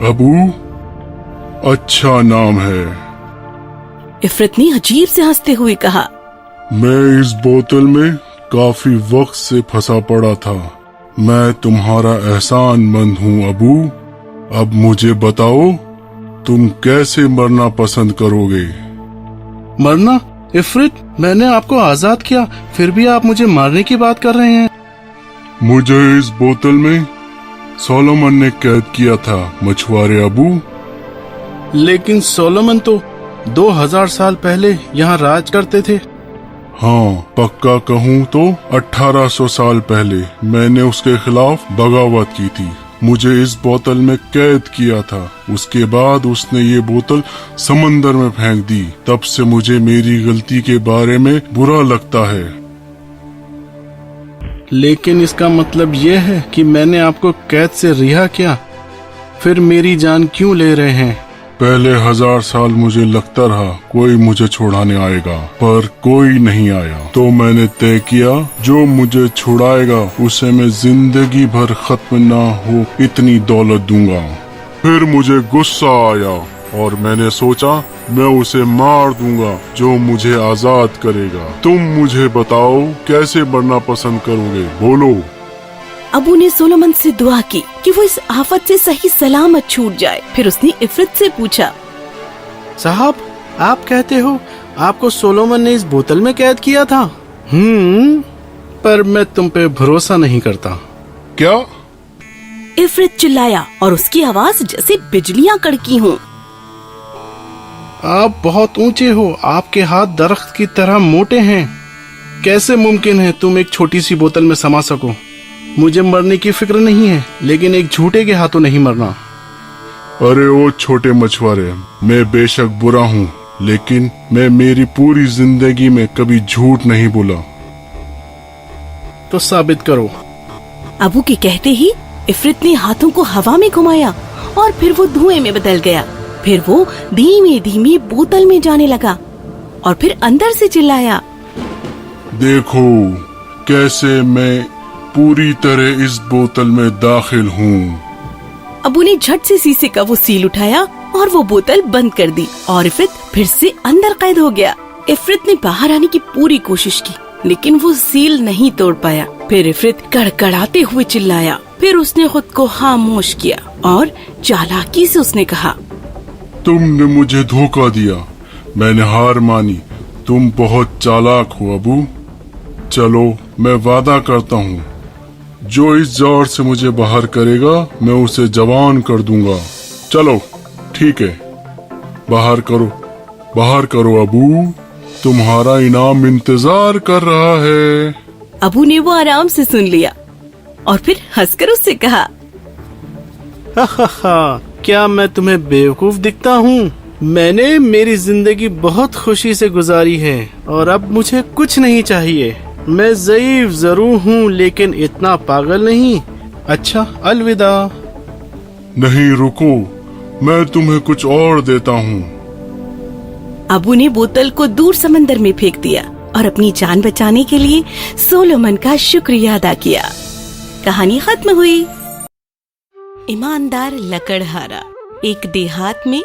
अबू? अच्छा नाम है। इफरित ने अजीब से हंसते हुए कहा, मैं इस बोतल में काफी वक्त से फंसा पड़ा था। मैं तुम्हारा एहसानमंद हूँ अबू। अब मुझे बताओ, तुम कैसे मरना पसंद करोगे? मरना? इफरित, मैंने आपको आजाद किया, फिर भी आप मुझे मारने की बात कर रहे हैं। मुझे इस बोतल में सोलोमन ने कैद किया था मछुआरे अबू। लेकिन सोलोमन तो 2000 साल पहले यहाँ राज करते थे। हाँ, पक्का कहूँ तो 1800 साल पहले मैंने उसके खिलाफ बगावत की थी। मुझे इस बोतल में कैद किया था। उसके बाद उसने ये बोतल समंदर में फेंक दी। तब से मुझे मेरी गलती के बारे में बुरा लगता है। लेकिन इसका मतलब ये है कि मैंने आपको कैद से रिहा किया? फिर मेरी जान क्यों ले रहे हैं? पहले 1000 साल मुझे लगता रहा कोई मुझे छुड़ाने आएगा, पर कोई नहीं आया। तो मैंने तय किया जो मुझे छुड़ाएगा उसे मैं जिंदगी भर खत्म ना हो इतनी दौलत दूंगा। फिर मुझे गुस्सा आया और मैंने सोचा मैं उसे मार दूंगा जो मुझे आजाद करेगा। तुम मुझे बताओ कैसे मरना पसंद करोगे, बोलो। अबू ने सोलोमन से दुआ की कि वो इस आफत से सही सलामत छूट जाए। फिर उसने इफरित से पूछा, साहब, आप कहते हो आपको सोलोमन ने इस बोतल में कैद किया था? पर मैं तुम पे भरोसा नहीं करता। क्या? इफरित चिल्लाया और उसकी आवाज जैसे बिजलियां कड़की हों। आप बहुत ऊंचे हो, आपके हाथ दरख्त की तरह मोटे हैं। कैसे मुमकिन है तुम एक छोटी सी बोतल में समा सको? मुझे मरने की फिक्र नहीं है, लेकिन एक झूठे के हाथों नहीं मरना। अरे ओ छोटे मछुआरे, मैं बेशक बुरा हूँ, लेकिन मैं मेरी पूरी जिंदगी में कभी झूठ नहीं बोला। तो साबित करो। अबू के कहते ही इफरित ने हाथों को हवा में घुमाया और फिर वो धुएं में बदल गया। फिर वो धीमे धीमे बोतल में जाने लगा और फिर अंदर से चिल्लाया, देखो कैसे मैं पूरी तरह इस बोतल में दाखिल हूँ। अबू ने झट से शीशे का वो सील उठाया और वो बोतल बंद कर दी और इफरित फिर से अंदर कैद हो गया। इफरित ने बाहर आने की पूरी कोशिश की, लेकिन वो सील नहीं तोड़ पाया। फिर इफरित कड़कड़ाते हुए चिल्लाया। फिर उसने खुद को खामोश किया और चालाकी से उसने कहा, तुमने मुझे धोखा दिया, मैंने हार मानी। तुम बहुत चालाक हो अबू। चलो मैं वादा करता हूँ, जो इस जाड़ से मुझे बाहर करेगा मैं उसे जवान कर दूंगा। चलो ठीक है, बाहर करो अबू, तुम्हारा इनाम इंतजार कर रहा है। अबू ने वो आराम से सुन लिया और फिर हंसकर उससे कहा, क्या मैं तुम्हें बेवकूफ दिखता हूँ? मैंने मेरी जिंदगी बहुत खुशी से गुजारी है और अब मुझे कुछ नहीं चाहिए। मैं ज़ईफ जरूर हूँ, लेकिन इतना पागल नहीं। अच्छा, अलविदा। नहीं रुको, मैं तुम्हें कुछ और देता हूँ। अबू ने बोतल को दूर समंदर में फेंक दिया और अपनी जान बचाने के लिए सोलोमन का शुक्रिया अदा किया। कहानी खत्म हुई। ईमानदार लकड़हारा। एक देहात में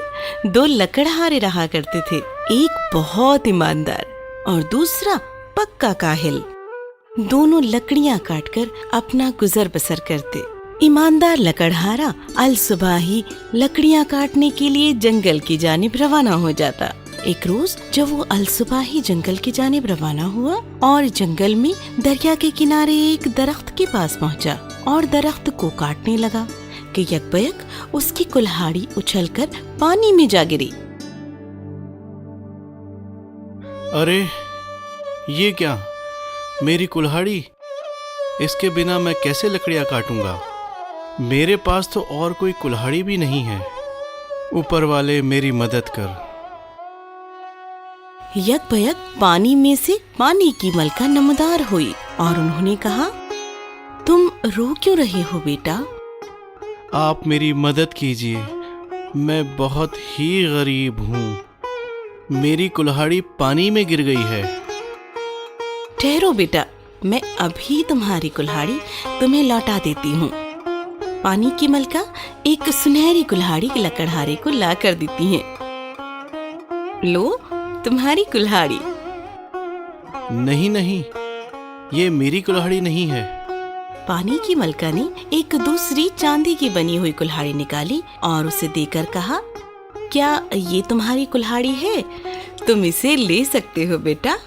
2 लकड़हारे रहा करते थे। एक बहुत ईमानदार और दूसरा पक्का काहिल। दोनों लकड़ियां काटकर अपना गुजर बसर करते। ईमानदार लकड़हारा अल सुबह ही लकड़ियां काटने के लिए जंगल की जानिब रवाना हो जाता। एक रोज जब वो अल सुबह ही जंगल की जानिब रवाना हुआ और जंगल में दरिया के किनारे एक दरख्त के पास पहुंचा और दरख्त को काटने लगा कि यकबयक उसकी कुल्हाड़ी उछलकर पानी में जा गिरी। अरे ये क्या, मेरी कुल्हाड़ी! इसके बिना मैं कैसे लकड़ियां काटूंगा? मेरे पास तो और कोई कुल्हाड़ी भी नहीं है। ऊपर वाले मेरी मदद कर। यकबयक पानी में से पानी की मलका नमदार हुई और उन्होंने कहा, तुम रो क्यों रहे हो बेटा? आप मेरी मदद कीजिए, मैं बहुत ही गरीब हूँ। मेरी कुल्हाड़ी पानी में गिर गई है। ठहरो बेटा, मैं अभी तुम्हारी कुल्हाड़ी तुम्हें लौटा देती हूँ। पानी की मलका एक सुनहरी कुल्हाड़ी लकड़हारे को ला कर देती है। लो तुम्हारी कुल्हाड़ी। नहीं नहीं, ये मेरी कुल्हाड़ी नहीं है। पानी की मलका ने एक दूसरी चांदी की बनी हुई कुल्हाड़ी निकाली और उसे देकर कहा, क्या ये तुम्हारी कुल्हाड़ी है? तुम इसे ले सकते हो बेटा।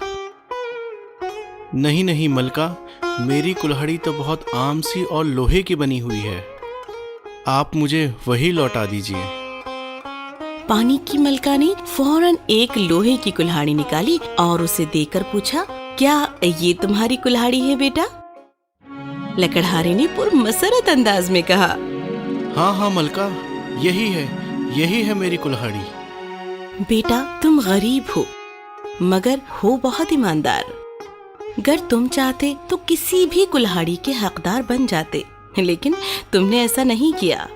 नहीं नहीं मलका, मेरी कुल्हाड़ी तो बहुत आम सी और लोहे की बनी हुई है। आप मुझे वही लौटा दीजिए। पानी की मलका ने फौरन एक लोहे की कुल्हाड़ी निकाली और उसे देकर पूछा, क्या ये तुम्हारी कुल्हाड़ी है बेटा? लकड़हारे ने पुरमसरत अंदाज में कहा, हाँ हाँ मलका, यही है मेरी कुल्हाड़ी। बेटा तुम गरीब हो मगर हो बहुत ईमानदार। अगर तुम चाहते तो किसी भी कुल्हाड़ी के हकदार बन जाते, लेकिन तुमने ऐसा नहीं किया।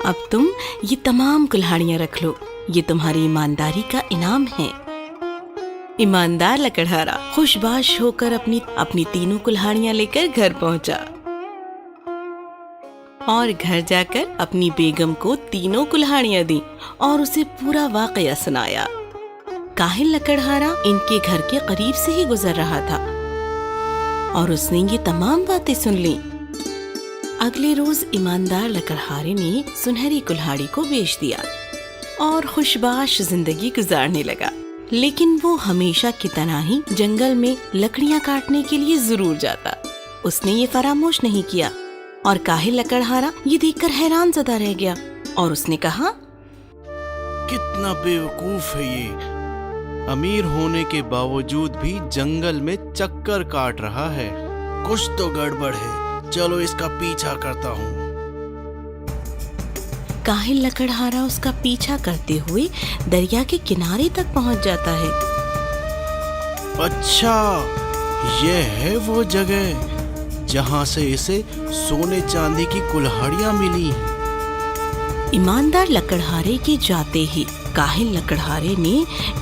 अब तुम ये तमाम कुल्हाड़ियाँ रख लो, ये तुम्हारी ईमानदारी का इनाम है। ईमानदार लकड़हारा खुशबाश होकर अपनी तीनों कुल्हाड़ियाँ लेकर घर पहुंचा और घर जाकर अपनी बेगम को तीनों कुल्हाड़ियाँ दी और उसे पूरा वाकया सुनाया। काहिल लकड़हारा इनके घर के करीब से ही गुजर रहा था और उसने ये तमाम बातें सुन ली। अगले रोज ईमानदार लकड़हारे ने सुनहरी कुल्हाड़ी को बेच दिया और खुशबाश जिंदगी गुजारने लगा। लेकिन वो हमेशा की तरह ही जंगल में लकड़ियां काटने के लिए जरूर जाता। उसने ये फरामोश नहीं किया और काहिल लकड़हारा ये देखकर हैरान ज़दा रह गया और उसने कहा, कितना बेवकूफ है ये, अमीर होने के बावजूद भी जंगल में चक्कर काट रहा है। कुछ तो गड़बड़ है, चलो इसका पीछा करता हूँ। काहिल लकड़हारा उसका पीछा करते हुए दरिया के किनारे तक पहुंच जाता है। अच्छा, ये है वो जगह जहाँ से इसे सोने चांदी की कुल्हाड़ियाँ मिली। ईमानदार लकड़हारे के जाते ही काहिल लकड़हारे ने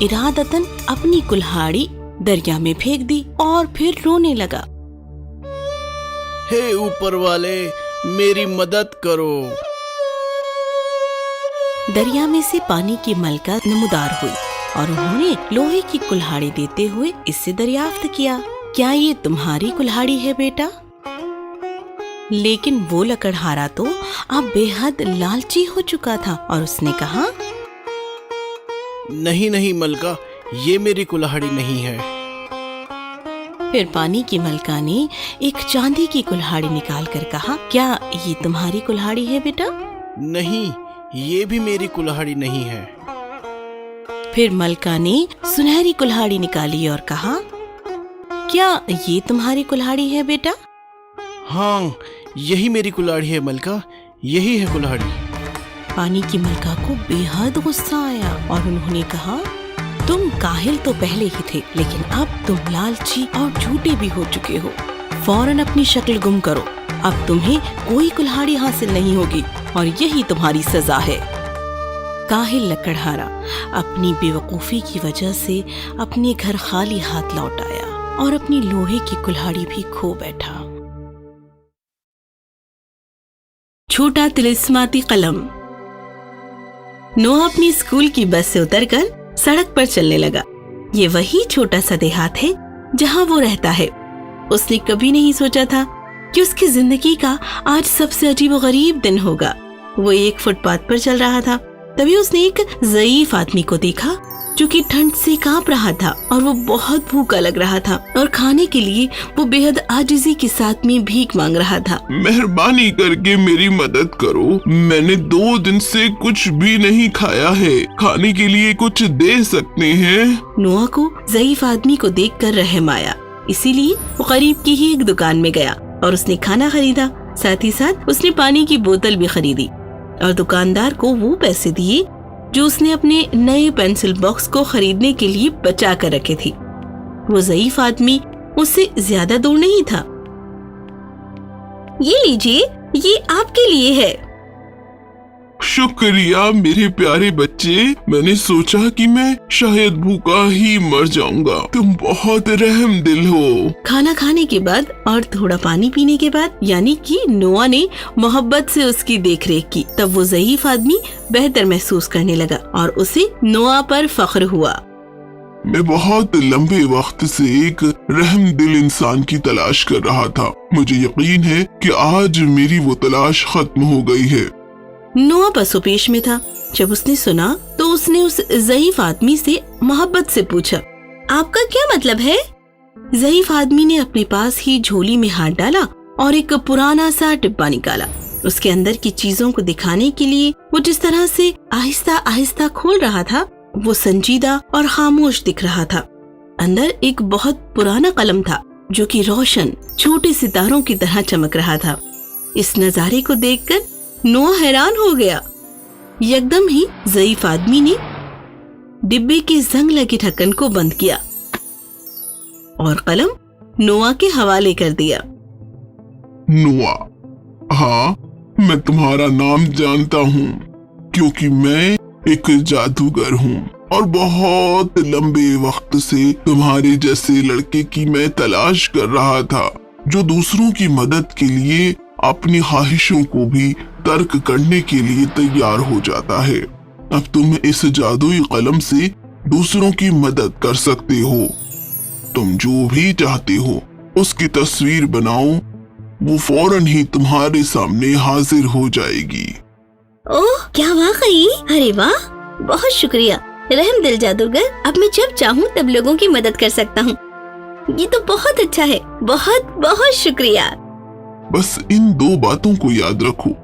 इरादतन अपनी कुल्हाड़ी दरिया में फेंक दी और फिर रोने लगा। हे ऊपर वाले, मेरी मदद करो। दरिया में से पानी की मलका नमूदार हुई और उन्होंने लोहे की कुल्हाड़ी देते हुए इससे दरियाफ्त किया, क्या ये तुम्हारी कुल्हाड़ी है बेटा? लेकिन वो लकड़हारा तो अब बेहद लालची हो चुका था और उसने कहा, नहीं नहीं मलका, ये मेरी कुल्हाड़ी नहीं है। फिर पानी की मलका ने एक चांदी की कुल्हाड़ी निकाल कर कहा, क्या ये तुम्हारी कुल्हाड़ी है बेटा? नहीं, ये भी मेरी कुल्हाड़ी नहीं है। फिर मलका ने सुनहरी कुल्हाड़ी निकाली और कहा, क्या ये तुम्हारी कुल्हाड़ी है बेटा? हाँ, यही मेरी कुल्हाड़ी है मलका, यही है कुल्हाड़ी। पानी की मलका को बेहद गुस्सा आया और उन्होंने कहा, तुम काहिल तो पहले ही थे, लेकिन अब तुम लालची और झूठे भी हो चुके हो। फौरन अपनी शक्ल गुम करो, अब तुम्हें कोई कुल्हाड़ी हासिल नहीं होगी और यही तुम्हारी सजा है। काहिल लकड़हारा अपनी बेवकूफी की वजह से अपने घर खाली हाथ लौट आया और अपनी लोहे की कुल्हाड़ी भी खो बैठा। छोटा तिलिस्माती कलम। नोआ अपनी स्कूल की बस से उतरकर सड़क पर चलने लगा। ये वही छोटा सा देहात है जहाँ वो रहता है। उसने कभी नहीं सोचा था कि उसकी जिंदगी का आज सबसे अजीबोगरीब दिन होगा। वो एक फुटपाथ पर चल रहा था, तभी उसने एक ज़ईफ आदमी को देखा जो कि ठंड से कांप रहा था और वो बहुत भूखा लग रहा था और खाने के लिए वो बेहद आजिज़ी के साथ में भीख मांग रहा था। मेहरबानी करके मेरी मदद करो, मैंने 2 दिन से कुछ भी नहीं खाया है, खाने के लिए कुछ दे सकते हैं? नोआ को ज़ईफ आदमी को देखकर रहम आया, इसीलिए वो करीब की ही एक दुकान में गया और उसने खाना खरीदा। साथ ही साथ उसने पानी की बोतल भी खरीदी और दुकानदार को वो पैसे दिए जो उसने अपने नए पेंसिल बॉक्स को खरीदने के लिए बचा कर रखे थी। वो ज़ईफ आदमी उससे ज्यादा दूर नहीं था। ये लीजिए, ये आपके लिए है। शुक्रिया मेरे प्यारे बच्चे, मैंने सोचा कि मैं शायद भूखा ही मर जाऊंगा, तुम बहुत रहम दिल हो। खाना खाने के बाद और थोड़ा पानी पीने के बाद, यानी कि नोआ ने मोहब्बत से उसकी देखरेख की, तब वो ज़ईफ आदमी बेहतर महसूस करने लगा और उसे नोआ पर फख्र हुआ। मैं बहुत लंबे वक्त से एक रहम दिल इंसान की तलाश कर रहा था। मुझे यकीन है कि आज मेरी वो तलाश खत्म हो गई है। नोआ पसोपेश में था। जब उसने सुना तो उसने उस ज़ईफ आदमी से मोहब्बत से पूछा, आपका क्या मतलब है? ज़ईफ आदमी ने अपने पास ही झोली में हाथ डाला और एक पुराना सा डिब्बा निकाला। उसके अंदर की चीजों को दिखाने के लिए वो जिस तरह से आहिस्ता आहिस्ता खोल रहा था, वो संजीदा और खामोश दिख रहा था। अंदर एक बहुत पुराना कलम था जो कि रोशन छोटे सितारों की तरह चमक रहा था। इस नजारे को देखकर नोआ हैरान हो गया। यकदम ही ज़ईफ आदमी ने डिब्बे के जंग लगे ढक्कन को बंद किया और कलम नोआ के हवाले कर दिया। नोआ, हाँ मैं तुम्हारा नाम जानता हूँ, क्योंकि मैं एक जादूगर हूँ और बहुत लंबे वक्त से तुम्हारे जैसे लड़के की मैं तलाश कर रहा था, जो दूसरों की मदद के लिए अपनी ख्वाहिशों को भी तर्क करने के लिए तैयार हो जाता है। अब तुम इस जादुई कलम से दूसरों की मदद कर सकते हो। तुम जो भी चाहते हो उसकी तस्वीर बनाओ, वो फौरन ही तुम्हारे सामने हाजिर हो जाएगी। ओह, क्या वाकई? अरे वाह, बहुत शुक्रिया रहम दिल जादूगर। अब मैं जब चाहूँ तब लोगों की मदद कर सकता हूँ। ये तो बहुत अच्छा है, बहुत बहुत शुक्रिया। बस इन 2 बातों को याद रखो।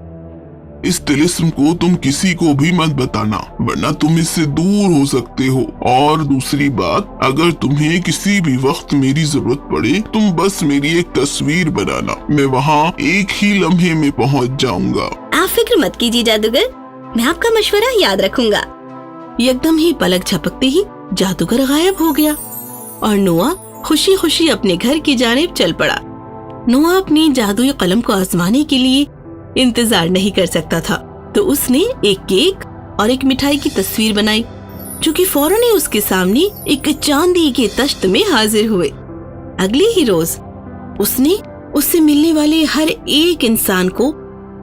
इस तिलिस्म को तुम किसी को भी मत बताना, वरना तुम इससे दूर हो सकते हो। और दूसरी बात, अगर तुम्हें किसी भी वक्त मेरी जरूरत पड़े, तुम बस मेरी एक तस्वीर बनाना, मैं वहाँ एक ही लम्हे में पहुँच जाऊंगा। आप फिक्र मत कीजिए जादूगर, मैं आपका मशवरा याद रखूंगा। एकदम ही पलक झपकते ही जादूगर गायब हो गया और नोआ खुशी खुशी अपने घर की जानिब चल पड़ा। नोआ अपनी जादुई कलम को आजमाने के लिए इंतजार नहीं कर सकता था, तो उसने एक केक और एक मिठाई की तस्वीर बनाई, जो कि फौरन ही उसके सामने एक चांदी के तश्त में हाजिर हुए। अगले ही रोज उसने उससे मिलने वाले हर एक इंसान को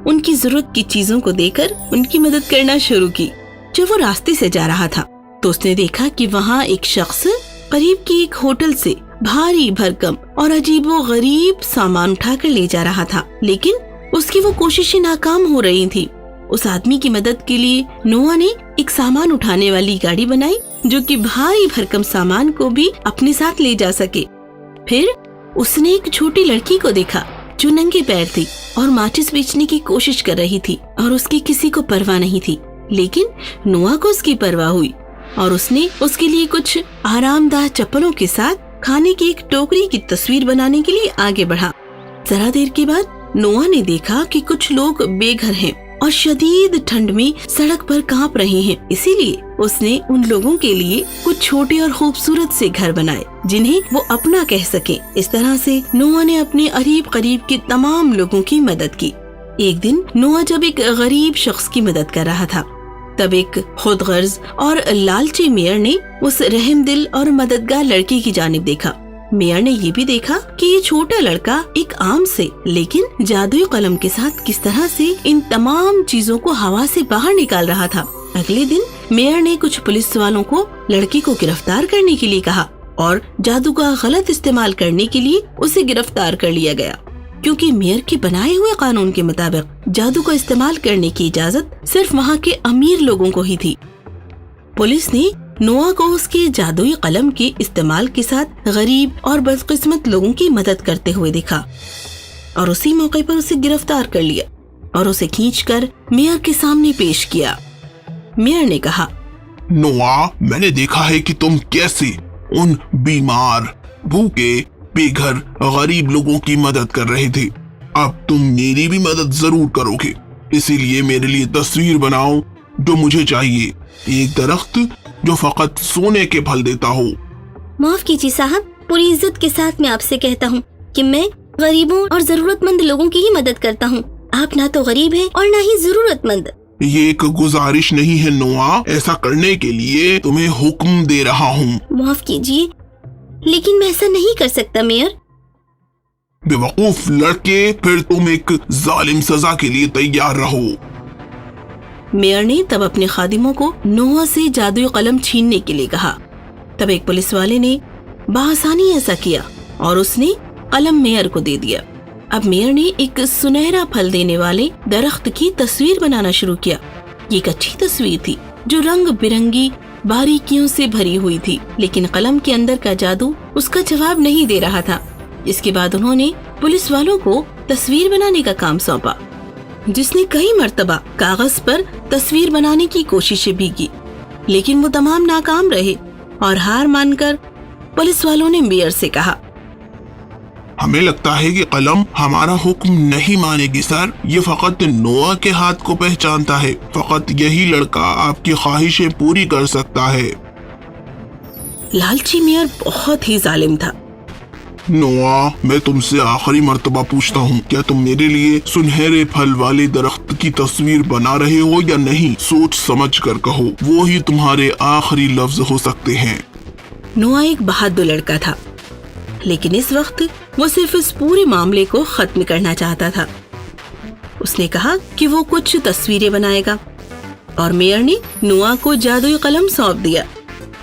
उनकी जरूरत की चीजों को देकर उनकी मदद करना शुरू की। जब वो रास्ते से जा रहा था तो उसने देखा कि वहाँ एक शख्स करीब की एक होटल से भारी भरकम और अजीबो गरीब सामान उठाकर ले जा रहा था, लेकिन उसकी वो कोशिशें नाकाम हो रही थी। उस आदमी की मदद के लिए नोआ ने एक सामान उठाने वाली गाड़ी बनाई, जो कि भारी भरकम सामान को भी अपने साथ ले जा सके। फिर उसने एक छोटी लड़की को देखा जो नंगे पैर थी और माचिस बेचने की कोशिश कर रही थी, और उसकी किसी को परवाह नहीं थी, लेकिन नोआ को उसकी परवाह हुई और उसने उसके लिए कुछ आरामदाह चप्पलों के साथ खाने की एक टोकरी की तस्वीर बनाने के लिए आगे बढ़ा। जरा देर के बाद नोआ ने देखा कि कुछ लोग बेघर हैं और शदीद ठंड में सड़क पर कांप रहे हैं, इसीलिए उसने उन लोगों के लिए कुछ छोटे और खूबसूरत से घर बनाए जिन्हें वो अपना कह सके। इस तरह से नोआ ने अपने करीब करीब के तमाम लोगों की मदद की। एक दिन नोआ जब एक गरीब शख्स की मदद कर रहा था, तब एक खुदगर्ज और लालची मेयर ने उस रहमदिल और मददगार लड़के की जानिब देखा। मेयर ने ये भी देखा कि ये छोटा लड़का एक आम से लेकिन जादुई कलम के साथ किस तरह से इन तमाम चीजों को हवा से बाहर निकाल रहा था। अगले दिन मेयर ने कुछ पुलिस वालों को लड़के को गिरफ्तार करने के लिए कहा और जादू का गलत इस्तेमाल करने के लिए उसे गिरफ्तार कर लिया गया, क्योंकि मेयर के बनाए हुए कानून के मुताबिक जादू का इस्तेमाल करने की इजाजत सिर्फ वहाँ के अमीर लोगों को ही थी। पुलिस ने नोआ को उसके जादुई कलम के इस्तेमाल के साथ गरीब और बदकिस्मत लोगों की मदद करते हुए देखा और उसी मौके पर उसे गिरफ्तार कर लिया और उसे खींचकर मेयर के सामने पेश किया। मेयर ने कहा, नोआ, मैंने देखा है कि तुम कैसे उन बीमार, भूखे, बेघर, गरीब लोगों की मदद कर रहे थे। अब तुम मेरी भी मदद जरूर करोगे, इसीलिए मेरे लिए तस्वीर बनाओ जो मुझे चाहिए, एक दरख्त जो फकत सोने के फल देता हो। माफ कीजिए साहब, पूरी इज्जत के साथ मैं आपसे कहता हूँ कि मैं गरीबों और जरूरतमंद लोगों की ही मदद करता हूँ। आप ना तो गरीब हैं और ना ही जरूरतमंद। ये एक गुजारिश नहीं है नोआ, ऐसा करने के लिए तुम्हें हुक्म दे रहा हूँ। माफ कीजिए, लेकिन मैं ऐसा नहीं कर सकता मेयर। बेवकूफ लड़के, फिर तुम एक जालिम सजा के लिए तैयार रहो। मेयर ने तब अपने खादिमों को नोआ से जादुई कलम छीनने के लिए कहा। तब एक पुलिस वाले ने बआसानी ऐसा किया और उसने कलम मेयर को दे दिया। अब मेयर ने एक सुनहरा फल देने वाले दरख्त की तस्वीर बनाना शुरू किया। ये एक अच्छी तस्वीर थी जो रंग बिरंगी बारीकियों से भरी हुई थी, लेकिन कलम के अंदर का जादू उसका जवाब नहीं दे रहा था। इसके बाद उन्होंने पुलिस वालों को तस्वीर बनाने का काम सौंपा, जिसने कई मर्तबा कागज पर तस्वीर बनाने की कोशिशें भी की, लेकिन वो तमाम नाकाम रहे और हार मानकर पुलिस वालों ने मेयर से कहा, हमें लगता है कि कलम हमारा हुक्म नहीं मानेगी सर, ये फकत नोआ के हाथ को पहचानता है, फकत यही लड़का आपकी ख्वाहिशें पूरी कर सकता है। लालची मेयर बहुत ही जालिम था। नोआ, मैं तुमसे आखिरी मर्तबा पूछता हूँ, क्या तुम मेरे लिए सुनहरे फल वाले दरख्त की तस्वीर बना रहे हो या नहीं? सोच समझ कर कहो, वो ही तुम्हारे आखिरी लफ्ज हो सकते हैं। नोआ एक बहादुर लड़का था, लेकिन इस वक्त वो सिर्फ इस पूरे मामले को खत्म करना चाहता था। उसने कहा कि वो कुछ तस्वीरें बनाएगा और मेयर ने नोआ को जादुई कलम सौंप दिया।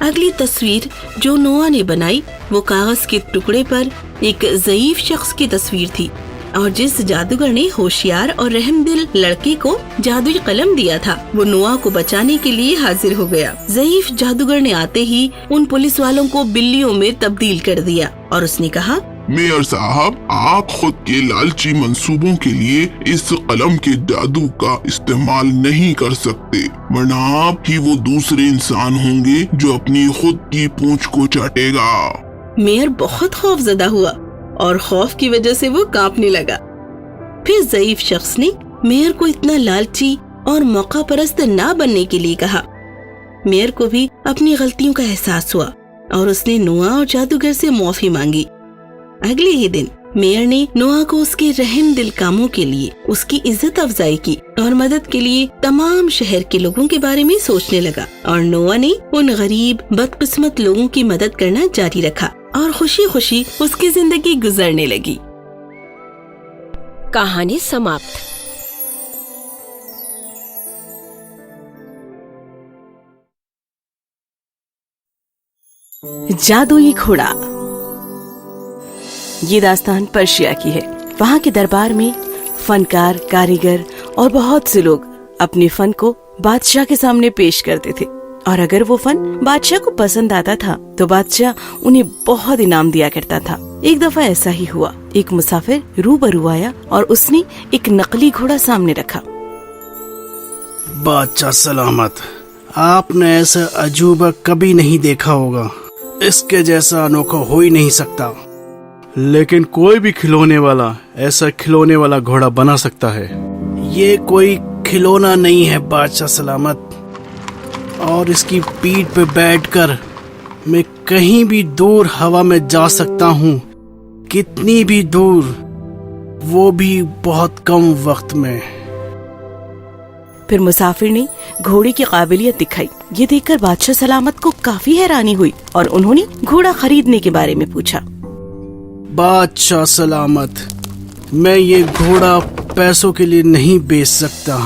अगली तस्वीर जो नोआ ने बनाई वो कागज के टुकड़े पर एक ज़ईफ शख्स की तस्वीर थी, और जिस जादूगर ने होशियार और रहमदिल लड़के को जादुई कलम दिया था वो नोआ को बचाने के लिए हाजिर हो गया। ज़ईफ जादूगर ने आते ही उन पुलिस वालों को बिल्लियों में तब्दील कर दिया और उसने कहा, मेयर साहब, आप खुद के लालची मंसूबों के लिए इस कलम के जादू का इस्तेमाल नहीं कर सकते, वरना आप ही वो दूसरे इंसान होंगे जो अपनी खुद की पूंछ को चाटेगा। मेयर बहुत खौफजदा हुआ और खौफ की वजह से वो कांपने लगा। फिर ज़ईफ शख्स ने मेयर को इतना लालची और मौका परस्त ना बनने के लिए कहा। मेयर को भी अपनी गलतियों का एहसास हुआ और उसने नोआ और जादूगर से माफी मांगी। अगले ही दिन मेयर ने नोआ को उसके रहम दिल कामों के लिए उसकी इज्जत अफजाई की और मदद के लिए तमाम शहर के लोगों के बारे में सोचने लगा, और नोआ ने उन गरीब बदकिस्मत लोगों की मदद करना जारी रखा और खुशी खुशी उसकी जिंदगी गुजरने लगी। कहानी समाप्त। जादुई घोड़ा। ये दास्तान पर्शिया की है। वहाँ के दरबार में फनकार, कारीगर और बहुत से लोग अपने फन को बादशाह के सामने पेश करते थे, और अगर वो फन बादशाह को पसंद आता था तो बादशाह उन्हें बहुत इनाम दिया करता था। एक दफा ऐसा ही हुआ। एक मुसाफिर रूबरू आया और उसने एक नकली घोड़ा सामने रखा। बादशाह सलामत, आपने ऐसा अजूबा कभी नहीं देखा होगा। इसके जैसा अनोखा हो ही नहीं सकता। लेकिन कोई भी खिलौने वाला ऐसा खिलौने वाला घोड़ा बना सकता है। ये कोई खिलौना नहीं है बादशाह सलामत, और इसकी पीठ पे बैठकर मैं कहीं भी दूर हवा में जा सकता हूँ, कितनी भी दूर, वो भी बहुत कम वक्त में। फिर मुसाफिर ने घोड़े की काबिलियत दिखाई। ये देखकर बादशाह सलामत को काफी हैरानी हुई और उन्होंने घोड़ा खरीदने के बारे में पूछा। बादशाह सलामत, मैं ये घोड़ा पैसों के लिए नहीं बेच सकता।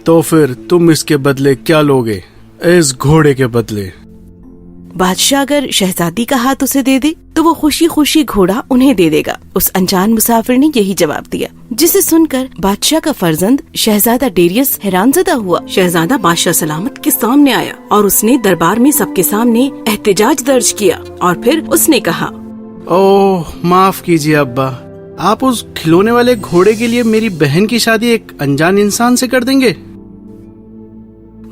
तो फिर तुम इसके बदले क्या लोगे? इस घोड़े के बदले? बादशाह अगर शहजादी का हाथ उसे दे दे तो वो खुशी खुशी घोड़ा उन्हें दे देगा। उस अनजान मुसाफिर ने यही जवाब दिया, जिसे सुनकर बादशाह का फर्जंद शहजादा डेरियस हैरानजदा हुआ। शहजादा बादशाह सलामत के सामने आया और उसने दरबार में सबके सामने एहतजाज दर्ज किया, और फिर उसने कहा, ओह माफ कीजिए अब्बा, आप उस खिलौने वाले घोड़े के लिए मेरी बहन की शादी एक अनजान इंसान से कर देंगे?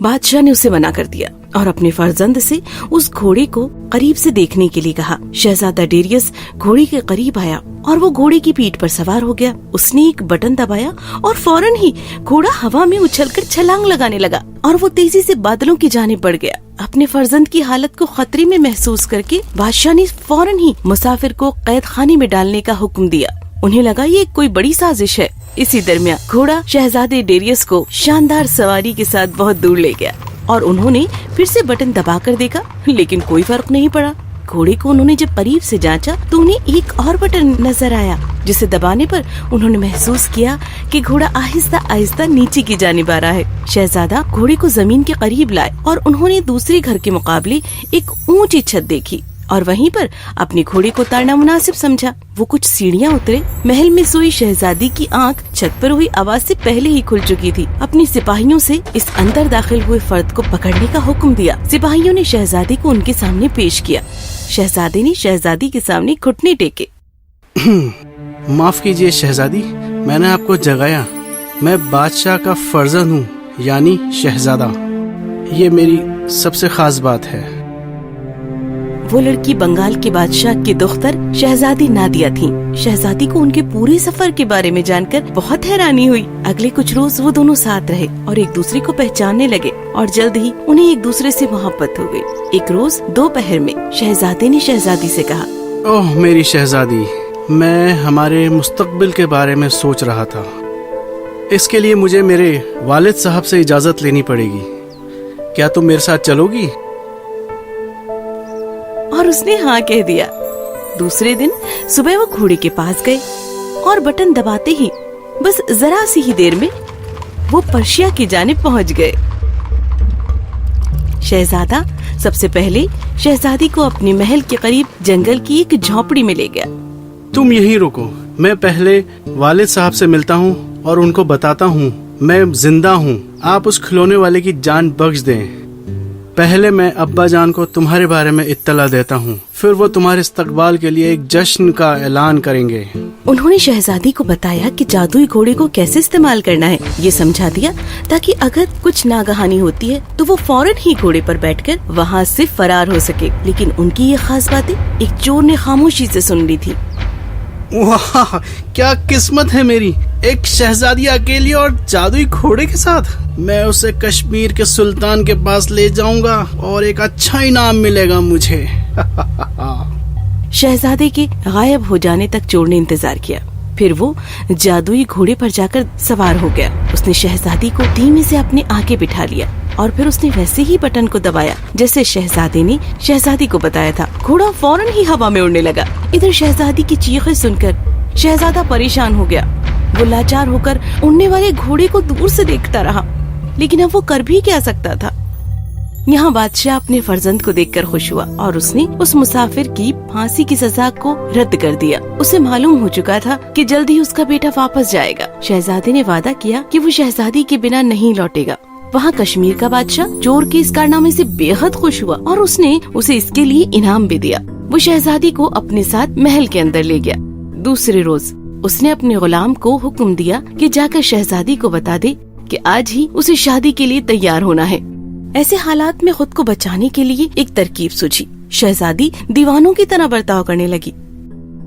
बादशाह ने उसे मना कर दिया और अपने फर्जंद से उस घोड़े को करीब से देखने के लिए कहा। शहजादा डेरियस घोड़े के करीब आया और वो घोड़े की पीठ पर सवार हो गया। उसने एक बटन दबाया और फौरन ही घोड़ा हवा में उछलकर छलांग लगाने लगा और वो तेजी से बादलों की जानिब बढ़ गया। अपने फर्जंद की हालत को खतरे में महसूस करके बादशाह ने फौरन ही मुसाफिर को कैद खाने में डालने का हुक्म दिया। उन्हें लगा ये कोई बड़ी साजिश है। इसी दरमियान घोड़ा शहजादे डेरियस को शानदार सवारी के साथ बहुत दूर ले गया और उन्होंने फिर से बटन दबाकर देखा, लेकिन कोई फर्क नहीं पड़ा। घोड़े को उन्होंने जब करीब से जांचा तो उन्हें एक और बटन नजर आया, जिसे दबाने पर उन्होंने महसूस किया कि घोड़ा आहिस्ता आहिस्ता नीचे की जानिब आ रहा है। शहजादा घोड़े को जमीन के करीब लाए और उन्होंने दूसरे घर के मुकाबले एक ऊंची छत देखी और वहीं पर अपने घोड़े को उतारना मुनासिब समझा। वो कुछ सीढ़ियाँ उतरे। महल में सोई शहजादी की आंख छत पर हुई आवाज से पहले ही खुल चुकी थी। अपने सिपाहियों से इस अंदर दाखिल हुए फर्द को पकड़ने का हुक्म दिया। सिपाहियों ने शहजादी को उनके सामने पेश किया। शहजादे ने शहजादी के सामने घुटने टेके। माफ कीजिए शहजादी, मैंने आपको जगाया। मैं बादशाह का फर्जंद हूँ, यानी शहजादा। ये मेरी सबसे खास बात है। वो लड़की बंगाल के बादशाह की दुख्तर शहजादी नादिया थी। शहजादी को उनके पूरे सफर के बारे में जानकर बहुत हैरानी हुई। अगले कुछ रोज वो दोनों साथ रहे और एक दूसरे को पहचानने लगे और जल्द ही उन्हें एक दूसरे से मोहब्बत हो गई। एक रोज दोपहर में शहजादे ने शहजादी से कहा, اوہ میری شہزادی، میں ہمارے مستقبل کے بارے میں سوچ رہا تھا. اس کے لیے مجھے میرے والد صاحب سے اجازت لینی پڑے گی. کیا تم میرے ساتھ چلو گی؟ اور اس نے ہاں کہہ دیا. دوسرے دن صبح وہ گھوڑے کے پاس گئے اور بٹن دباتے ہی بس ذرا سی ہی دیر میں وہ پرشیا کی جانب پہنچ گئے. شہزادہ سب سے پہلے شہزادی کو اپنے محل کے قریب جنگل کی ایک جھونپڑی میں لے گیا. تم یہیں رکو، میں پہلے والد صاحب سے ملتا ہوں اور ان کو بتاتا ہوں میں زندہ ہوں. آپ اس کھلونے والے کی جان بخش دیں. پہلے میں ابا جان کو تمہارے بارے میں اطلاع دیتا ہوں، پھر وہ تمہارے استقبال کے لیے ایک جشن کا اعلان کریں گے. انہوں نے شہزادی کو بتایا کہ جادوئی گھوڑے کو کیسے استعمال کرنا ہے. یہ سمجھا دیا تاکہ اگر کچھ ناگہانی ہوتی ہے تو وہ فوراً ہی گھوڑے پر بیٹھ کر وہاں سے فرار ہو سکے. لیکن ان کی یہ خاص باتیں ایک چور نے خاموشی سے سن لی تھی. واہ، کیا قسمت ہے میری، ایک شہزادی اکیلی اور جادوئی گھوڑے کے ساتھ. میں اسے کشمیر کے سلطان کے پاس لے جاؤں گا اور ایک اچھا انعام ملے گا مجھے. شہزادے کے غائب ہو جانے تک چور نے انتظار کیا. پھر وہ جادوئی گھوڑے پر جا کر سوار ہو گیا. اس نے شہزادی کو دھیمے سے اپنے آگے بٹھا لیا اور پھر اس نے ویسے ہی بٹن کو دبایا جیسے شہزادے نے شہزادی کو بتایا تھا. گھوڑا فوراً ہی ہوا میں اڑنے لگا. ادھر شہزادی کی چیخیں سن کر شہزادہ پریشان ہو گیا. وہ لاچار ہو کر اڑنے والے گھوڑے کو دور سے دیکھتا رہا، لیکن اب وہ کر بھی کیا سکتا تھا. یہاں بادشاہ اپنے فرزند کو دیکھ کر خوش ہوا اور اس نے اس مسافر کی پھانسی کی سزا کو رد کر دیا. اسے معلوم ہو چکا تھا کہ جلد ہی اس کا بیٹا واپس جائے گا. شہزادے نے وعدہ کیا کہ وہ شہزادی کے بنا نہیں لوٹے گا. وہاں کشمیر کا بادشاہ چور کے اس کارنامے سے بے حد خوش ہوا اور اس نے اسے اس کے لیے انعام بھی دیا. وہ شہزادی کو اپنے ساتھ محل کے اندر لے گیا. دوسرے روز اس نے اپنے غلام کو حکم دیا کہ جا کر شہزادی کو بتا دے کہ آج ہی اسے شادی کے لیے تیار ہونا ہے. ایسے حالات میں خود کو بچانے کے لیے ایک ترکیب سوچی. شہزادی دیوانوں کی طرح برتاؤ کرنے لگی.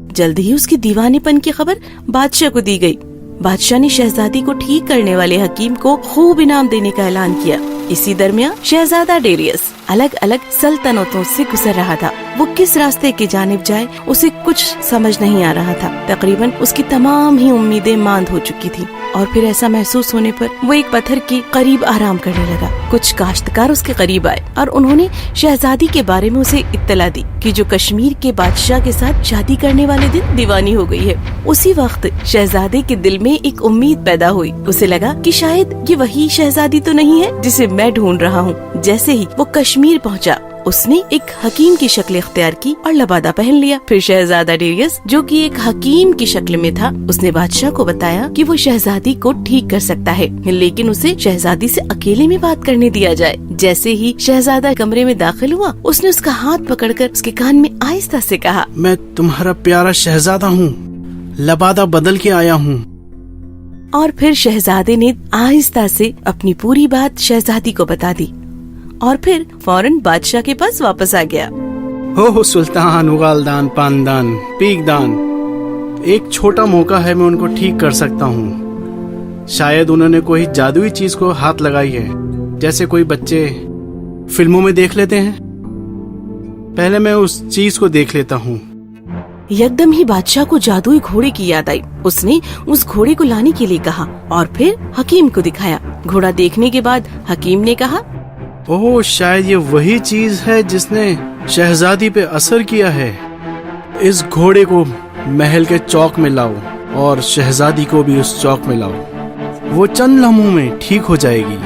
جلد ہی اس کی دیوانے پن کی خبر بادشاہ کو دی گئی. بادشاہ نے شہزادی کو ٹھیک کرنے والے حکیم کو خوب انعام دینے کا اعلان کیا. اسی درمیان شہزادہ ڈیریس الگ الگ سلطنتوں سے گزر رہا تھا. وہ کس راستے کی جانب جائے اسے کچھ سمجھ نہیں آ رہا تھا. تقریباً اس کی تمام ہی امیدیں ماند ہو چکی تھی اور پھر ایسا محسوس ہونے پر وہ ایک پتھر کے قریب آرام کرنے لگا. کچھ کاشتکار اس کے قریب آئے اور انہوں نے شہزادی کے بارے میں اسے اطلاع دی کہ جو کشمیر کے بادشاہ کے ساتھ شادی کرنے والے دن دیوانی ہو گئی ہے. اسی وقت شہزادے کے دل میں ایک امید پیدا ہوئی. اسے لگا کہ شاید یہ وہی شہزادی تو نہیں ہے جسے میں ڈھونڈ رہا ہوں. جیسے ہی وہ کشمیر پہنچا اس نے ایک حکیم کی شکل اختیار کی اور لبادہ پہن لیا. پھر شہزادہ ڈیریس جو کہ ایک حکیم کی شکل میں تھا اس نے بادشاہ کو بتایا کہ وہ شہزادی کو ٹھیک کر سکتا ہے لیکن اسے شہزادی سے اکیلے میں بات کرنے دیا جائے. جیسے ہی شہزادہ کمرے میں داخل ہوا اس نے اس کا ہاتھ پکڑ کر اس کے کان میں آہستہ سے کہا، میں تمہارا پیارا شہزادہ ہوں، لبادہ بدل کے آیا ہوں. اور پھر شہزادے نے آہستہ سے اپنی پوری بات شہزادی کو بتا دی اور پھر فوراً بادشاہ کے پاس واپس آ گیا. ہو سلطان، اغالدان، پاندان، پیکدان، ایک چھوٹا موقع ہے، میں ان کو ٹھیک کر سکتا ہوں. شاید انہوں نے کوئی جادوئی چیز کو ہاتھ لگائی ہے جیسے کوئی بچے فلموں میں دیکھ لیتے ہیں. پہلے میں اس چیز کو دیکھ لیتا ہوں. یکدم ہی بادشاہ کو جادوئی گھوڑے کی یاد آئی. اس نے اس گھوڑے کو لانے کے لیے کہا اور پھر حکیم کو دکھایا. گھوڑا دیکھنے کے بعد حکیم نے کہا، اوہ شاید یہ وہی چیز ہے جس نے شہزادی پہ اثر کیا ہے. اس گھوڑے کو محل کے چوک میں لاؤ اور شہزادی کو بھی اس چوک میں لاؤ. وہ چند لمحوں میں ٹھیک ہو جائے گی.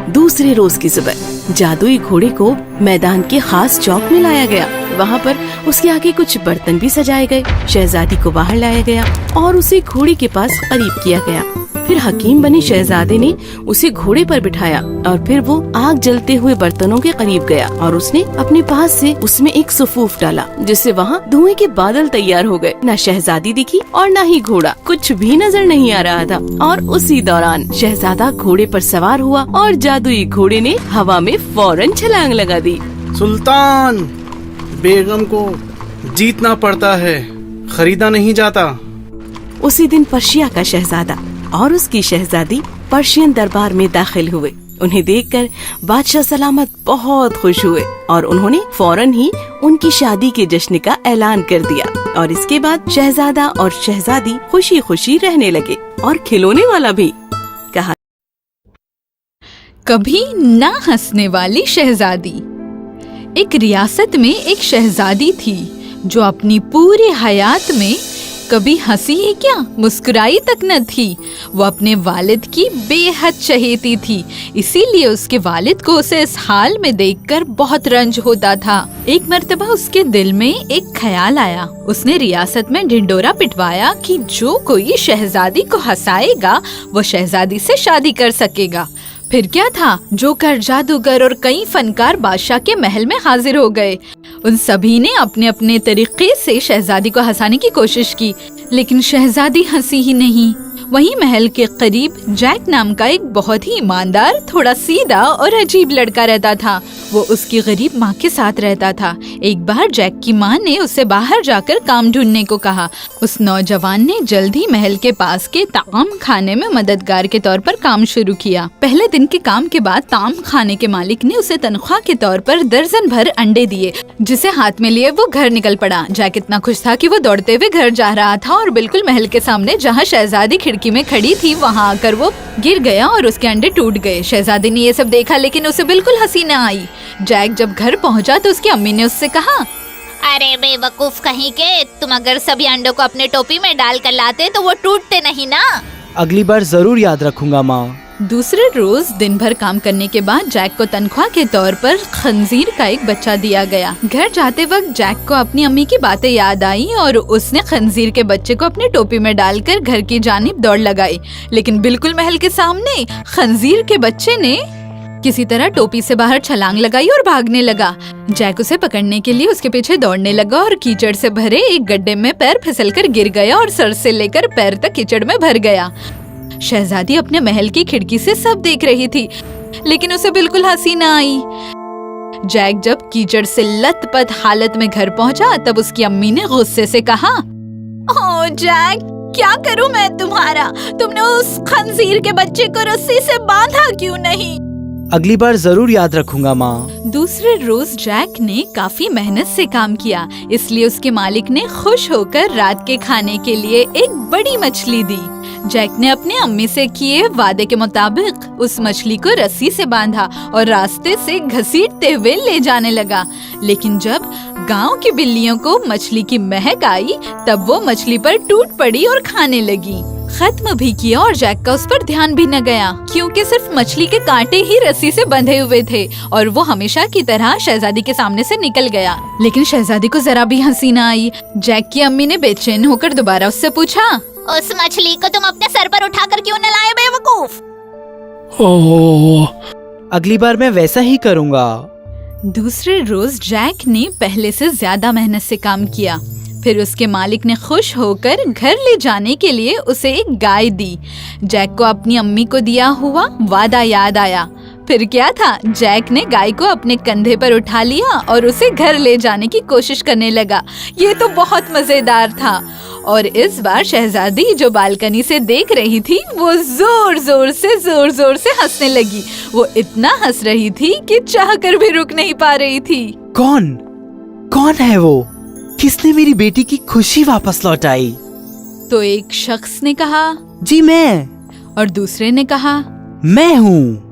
دوسرے روز کی صبح جادوئی گھوڑے کو میدان کے خاص چوک میں لایا گیا. وہاں پر اس کے آگے کچھ برتن بھی سجائے گئے. شہزادی کو باہر لایا گیا اور اسے گھوڑے کے پاس قریب کیا گیا. پھر حکیم بنے شہزادے نے اسے گھوڑے پر بٹھایا اور پھر وہ آگ جلتے ہوئے برتنوں کے قریب گیا اور اس نے اپنے پاس سے اس میں ایک سفوف ڈالا جس سے وہاں دھوئیں کے بادل تیار ہو گئے. نہ شہزادی دکھی اور نہ ہی گھوڑا، کچھ بھی نظر نہیں آ رہا تھا. اور اسی دوران شہزادہ گھوڑے پر سوار ہوا اور جادوئی گھوڑے نے ہوا میں فوراً چھلانگ لگا دی. سلطان، بیگم کو جیتنا پڑتا ہے، خریدا نہیں جاتا. اسی دن پرشیا کا شہزادہ اور اس کی شہزادی پرشین دربار میں داخل ہوئے. उन्हें देखकर बादशाह सलामत बहुत खुश हुए और उन्होंने फौरन ही उनकी शादी के जश्न का ऐलान कर दिया। और इसके बाद शहजादा और शहजादी खुशी खुशी रहने लगे और खिलौने वाला भी। कहा कभी ना हंसने वाली शहजादी। एक रियासत में एक शहजादी थी जो अपनी पूरी हयात में कभी हंसी ही क्या, मुस्कुराई तक न थी। वो अपने वालिद की बेहद चहेती थी, इसीलिए उसके वालिद को उसे इस हाल में देखकर बहुत रंज होता था। एक मर्तबा उसके दिल में एक ख्याल आया। उसने रियासत में ढिंडोरा पिटवाया कि जो कोई शहजादी को हंसाएगा वो शहजादी से शादी कर सकेगा। फिर क्या था, जोकर, जादूगर और कई फनकार बादशाह के महल में हाजिर हो गए। उन सभी ने अपने अपने तरीके से शहजादी को हंसाने की कोशिश की, लेकिन शहजादी हंसी ही नहीं। वहीं महल के करीब जैक नाम का एक बहुत ही ईमानदार, थोड़ा सीधा और अजीब लड़का रहता था। वो उसकी गरीब माँ के साथ रहता था। एक बार जैक की माँ ने उसे बाहर जाकर काम ढूंढने को कहा। उस नौजवान ने जल्द ही महल के पास के ताम खाने में मददगार के तौर पर काम शुरू किया। पहले दिन के काम के बाद ताम खाने के मालिक ने उसे तनख्वाह के तौर पर दर्जन भर अंडे दिए, जिसे हाथ में लिए वो घर निकल पड़ा। जैक इतना खुश था कि वो दौड़ते हुए घर जा रहा था और बिल्कुल महल के सामने जहाँ शहजादी खिड़की में खड़ी थी वहाँ आकर वो गिर गया और उसके अंडे टूट गए। शहजादी ने ये सब देखा, लेकिन उसे बिल्कुल हंसी न आई। जैक जब घर पहुंचा तो उसकी अम्मी ने उससे कहा, अरे बेवकूफ कहीं के, तुम अगर सभी अंडों को अपने टोपी में डाल कर लाते तो वो टूटते नहीं ना। अगली बार जरूर याद रखूंगा माँ। दूसरे रोज दिन भर काम करने के बाद जैक को तनख्वाह के तौर पर खंजीर का एक बच्चा दिया गया। घर जाते वक्त जैक को अपनी अम्मी की बातें याद आई और उसने खंजीर के बच्चे को अपनी टोपी में डालकर घर की जानिब दौड़ लगाई, लेकिन बिल्कुल महल के सामने खंजीर के बच्चे ने किसी तरह टोपी से बाहर छलांग लगाई और भागने लगा। जैक उसे पकड़ने के लिए उसके पीछे दौड़ने लगा और कीचड़ से भरे एक गड्ढे में पैर फिसलकर गिर गया और सर से लेकर पैर तक कीचड़ में भर गया। शहजादी अपने महल की खिड़की से सब देख रही थी, लेकिन उसे बिल्कुल हंसी न आई। जैक जब कीचड़ से लथपथ हालत में घर पहुंचा तब उसकी अम्मी ने गुस्से से कहा, ओह जैक, क्या करूं मैं तुम्हारा? तुमने उस खंजीर के बच्चे को रस्सी से बांधा क्यों नहीं? अगली बार जरूर याद रखूंगा माँ। दूसरे रोज जैक ने काफी मेहनत से काम किया, इसलिए उसके मालिक ने खुश होकर रात के खाने के लिए एक बड़ी मछली दी। जैक ने अपने अम्मी से किए वादे के मुताबिक उस मछली को रस्सी से बांधा और रास्ते से घसीटते हुए ले जाने लगा। लेकिन जब गांव की बिल्लियों को मछली की महक आई तब वो मछली पर टूट पड़ी और खाने लगी। खत्म भी किया और जैक का उस पर ध्यान भी न गया, क्योंकि सिर्फ मछली के कांटे ही रस्सी से बंधे हुए थे और वो हमेशा की तरह शहजादी के सामने से निकल गया। लेकिन शहजादी को जरा भी हंसी न आई। जैक की अम्मी ने बेचैन होकर दोबारा उससे पूछा, उस मछली को तुम अपने सर पर उठाकर क्यों न लाए बेवकूफ? अगली बार मैं वैसा ही करूँगा। दूसरे रोज जैक ने पहले से ज्यादा मेहनत से काम किया। फिर उसके मालिक ने खुश होकर घर ले जाने के लिए उसे एक गाय दी। जैक को अपनी अम्मी को दिया हुआ वादा याद आया। फिर क्या था, जैक ने गाय को अपने कंधे पर उठा लिया और उसे घर ले जाने की कोशिश करने लगा। ये तो बहुत मजेदार था। और इस बार शहजादी जो बालकनी से देख रही थी वो जोर जोर से हंसने लगी। वो इतना हंस रही थी कि चाहकर भी रुक नहीं पा रही थी। कौन है वो? किसने मेरी बेटी की खुशी वापस लौटाई? तो एक शख्स ने कहा, जी मैं। और दूसरे ने कहा, मैं हूँ।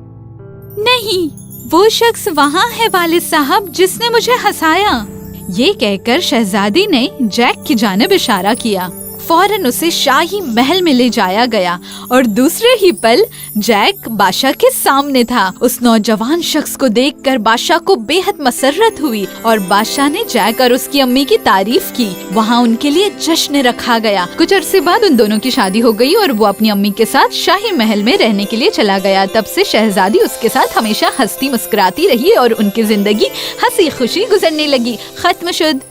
नहीं, वो शख्स वहाँ है वालिद साहब जिसने मुझे हंसाया। ये कहकर शहजादी ने जैक की जानिब इशारा किया। फौरन उसे शाही महल में ले जाया गया और दूसरे ही पल जैक बादशाह के सामने था। उस नौजवान शख्स को देखकर बादशाह को बेहद मसर्रत हुई और बादशाह ने जैक और उसकी अम्मी की तारीफ की। वहाँ उनके लिए जश्न रखा गया। कुछ अरसे बाद उन दोनों की शादी हो गई और वो अपनी अम्मी के साथ शाही महल में रहने के लिए चला गया। तब से शहजादी उसके साथ हमेशा हंसती मुस्कुराती रही और उनकी जिंदगी हंसी खुशी गुजरने लगी। खत्म शुद।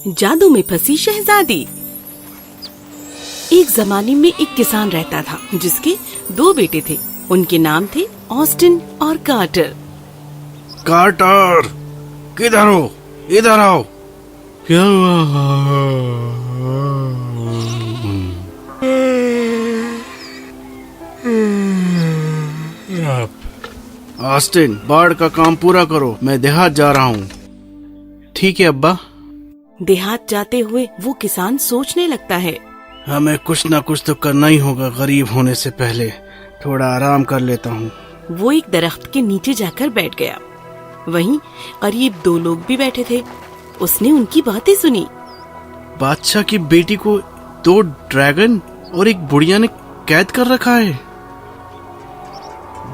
जादू में फंसी शहजादी। एक जमाने में एक किसान रहता था जिसके 2 बेटे थे। उनके नाम थे ऑस्टिन और कार्टर। कार्टर, किधर हो? इधर आओ। क्या हुआ? ऑस्टिन, बाढ़ का काम पूरा करो, मैं देहात जा रहा हूँ। ठीक है अब्बा। देहात जाते हुए वो किसान सोचने लगता है, हमें कुछ ना कुछ तो करना ही होगा, गरीब होने से पहले थोड़ा आराम कर लेता हूँ। वो एक दरख्त के नीचे जाकर बैठ गया। वहीं करीब 2 लोग भी बैठे थे। उसने उनकी बातें सुनी। बादशाह की बेटी को 2 ड्रैगन और एक बुढ़िया ने कैद कर रखा है।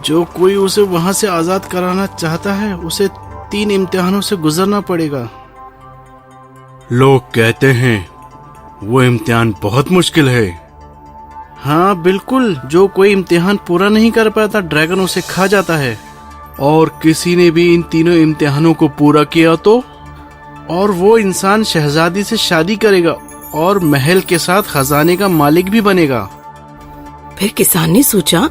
जो कोई उसे वहां से आजाद कराना चाहता है उसे 3 इम्तिहानों से गुजरना पड़ेगा। लोग कहते हैं वो इम्तिहान बहुत मुश्किल है। हाँ बिल्कुल, जो कोई इम्तिहान पूरा नहीं कर पाता ड्रैगन उसे खा जाता है। और किसी ने भी इन 3 इम्तिहानों को पूरा किया तो, और वो इंसान शहजादी से शादी करेगा और महल के साथ खजाने का मालिक भी बनेगा। फिर किसान ने सोचा,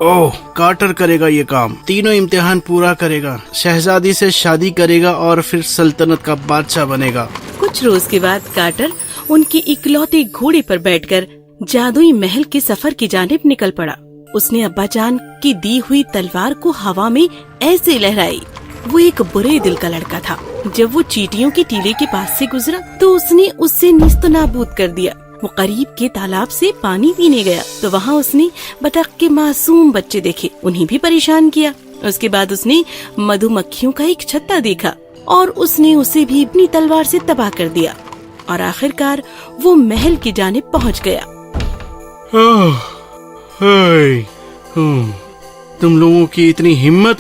ओह, कार्टर करेगा ये काम। 3 इम्तिहान पूरा करेगा, शहजादी से शादी करेगा और फिर सल्तनत का बादशाह बनेगा। कुछ रोज के बाद कार्टर उनके इकलौते घोड़े पर बैठकर जादुई महल के सफर की जानिब निकल पड़ा। उसने अब्बाजान की दी हुई तलवार को हवा में ऐसे लहराई। वो एक बुरे दिल का लड़का था। जब वो चींटियों के टीले के पास से गुजरा तो उसने उससे निस्तनाबूद कर दिया। वो करीब के तालाब से पानी पीने गया तो वहाँ उसने बतख के मासूम बच्चे देखे, उन्हें भी परेशान किया। उसके बाद उसने मधुमक्खियों का एक छत्ता देखा और उसने उसे भी अपनी तलवार से तबाह कर दिया। और आखिरकार वो महल की जानिब पहुँच गया। तुम लोगों की इतनी हिम्मत।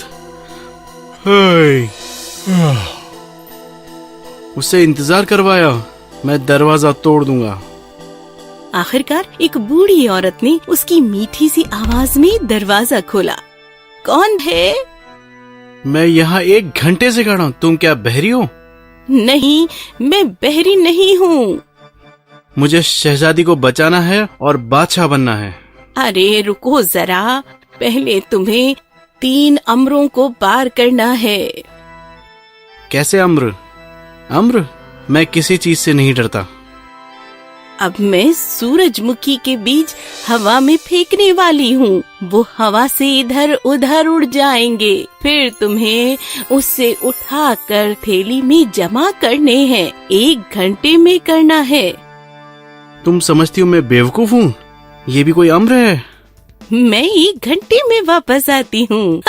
उससे इंतजार करवाया, मैं दरवाजा तोड़ दूंगा। आखिरकार एक बूढ़ी औरत ने उसकी मीठी सी आवाज में दरवाजा खोला। कौन है? मैं यहाँ 1 घंटे से खड़ा हूँ। तुम क्या बहरी हो? नहीं, मैं बहरी नहीं हूँ। मुझे शहजादी को बचाना है और बादशाह बनना है। अरे रुको जरा, पहले तुम्हें 3 अम्रों को पार करना है। कैसे अम्र? अम्र? मैं किसी चीज से नहीं डरता। अब मैं सूरजमुखी के बीज हवा में फेंकने वाली हूँ। वो हवा से इधर उधर उड़ जाएंगे। फिर तुम्हें उससे उठाकर थैली में जमा करने हैं। 1 घंटे में करना है। तुम समझती हो मैं बेवकूफ हूँ? ये भी कोई अम्र है? मैं 1 घंटे में वापस आती हूँ।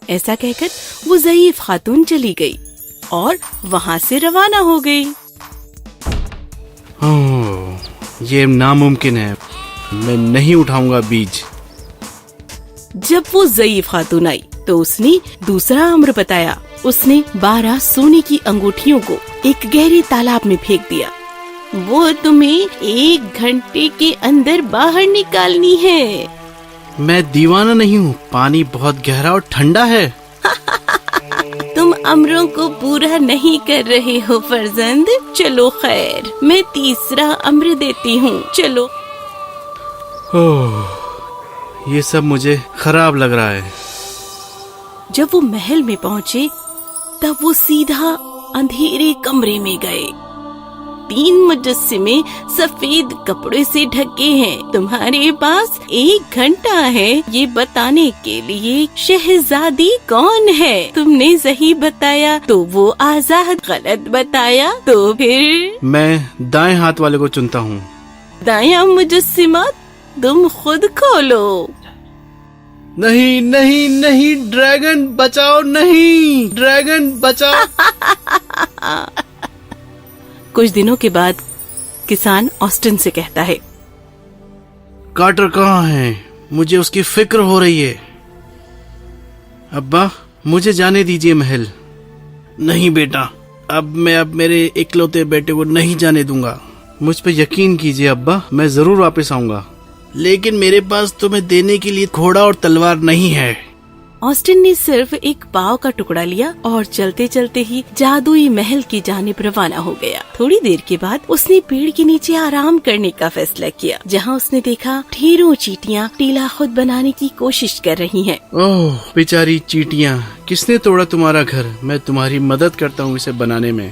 ऐसा कहकर वो ज़ईफ खातून चली गई और वहाँ से रवाना हो गई। ये नामुमकिन है, मैं नहीं उठाऊंगा बीज। जब वो ज़ईफ खातून आई तो उसने दूसरा अम्र बताया। उसने 12 सोने की अंगूठियों को एक गहरे तालाब में फेंक दिया। वो तुम्हें 1 घंटे के अंदर बाहर निकालनी है। मैं दीवाना नहीं हूँ, पानी बहुत गहरा और ठंडा है। तुम अमरों को पूरा नहीं कर रहे हो फर्जंद। चलो खैर, मैं तीसरा अम्र देती हूँ। चलो। ये सब मुझे खराब लग रहा है। जब वो महल में पहुँचे तब वो सीधा अंधेरे कमरे में गए। 3 मुजस्सिमे सफेद कपड़े से ढके हैं। तुम्हारे पास 1 घंटा है ये बताने के लिए शहजादी कौन है। तुमने सही बताया तो वो आजाद, गलत बताया तो फिर? मैं दाएं हाथ वाले को चुनता हूँ। दायां मुजस्सिमा, तुम खुद खोलो। नहीं नहीं नहीं, ड्रैगन बचाओ, नहीं ड्रैगन बचाओ। कुछ दिनों के बाद किसान ऑस्टिन से कहता है, कार्टर कहाँ है? मुझे उसकी फिक्र हो रही है। अब्बा, मुझे जाने दीजिए महल। नहीं बेटा, अब मेरे इकलौते बेटे को नहीं जाने दूंगा। मुझ पे यकीन कीजिए अब्बा, मैं जरूर वापस आऊंगा। लेकिन मेरे पास तुम्हें देने के लिए घोड़ा और तलवार नहीं है। ऑस्टिन ने सिर्फ एक पाव का टुकड़ा लिया और चलते चलते ही जादुई महल की जानिब रवाना हो गया। थोड़ी देर के बाद उसने पेड़ के नीचे आराम करने का फैसला किया, जहाँ उसने देखा ढेरों चींटियां टीला खुद बनाने की कोशिश कर रही हैं। ओह बेचारी चींटियां, किसने तोड़ा तुम्हारा घर? मैं तुम्हारी मदद करता हूँ इसे बनाने में।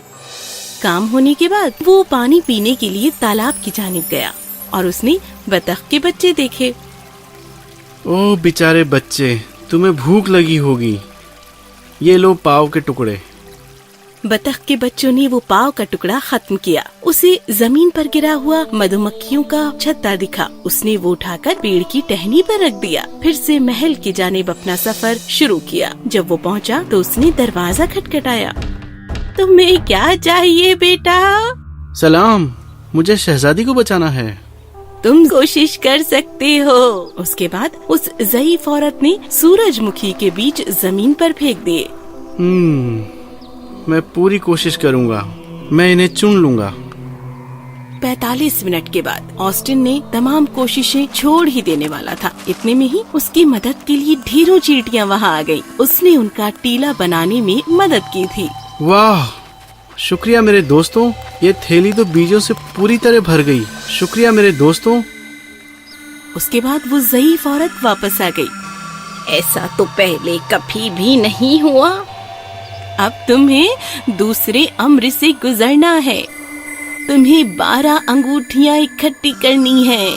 काम होने के बाद वो पानी पीने के लिए तालाब की जानिब गया और उसने बतख के बच्चे देखे। ओह बेचारे बच्चे, तुम्हें भूख लगी होगी, ये लो पाव के टुकड़े। बतख के बच्चों ने वो पाव का टुकड़ा खत्म किया। उसे जमीन पर गिरा हुआ मधुमक्खियों का छत्ता दिखा। उसने वो उठाकर पेड़ की टहनी पर रख दिया। फिर से महल की जानिब अपना सफर शुरू किया। जब वो पहुंचा तो उसने दरवाजा खटखटाया। तुम्हें क्या चाहिए बेटा? सलाम, मुझे शहजादी को बचाना है। तुम कोशिश कर सकते हो। उसके बाद उस ज़ईफ औरत ने सूरजमुखी के बीज जमीन पर फेंक दिए। मैं पूरी कोशिश करूंगा, मैं इन्हें चुन लूंगा। 45 मिनट के बाद ऑस्टिन ने तमाम कोशिशें छोड़ ही देने वाला था। इतने में ही उसकी मदद के लिए ढेरों चींटियां वहां आ गईं। उसने उनका टीला बनाने में मदद की थी। वाह, शुक्रिया मेरे दोस्तों, ये थैली तो बीजों से पूरी तरह भर गई। शुक्रिया मेरे दोस्तों। उसके बाद वो ज़ईफ औरत वापस आ गई। ऐसा तो पहले कभी भी नहीं हुआ। अब तुम्हें दूसरे अम्र से गुजरना है। तुम्हें 12 अंगूठियां इकट्ठी करनी है।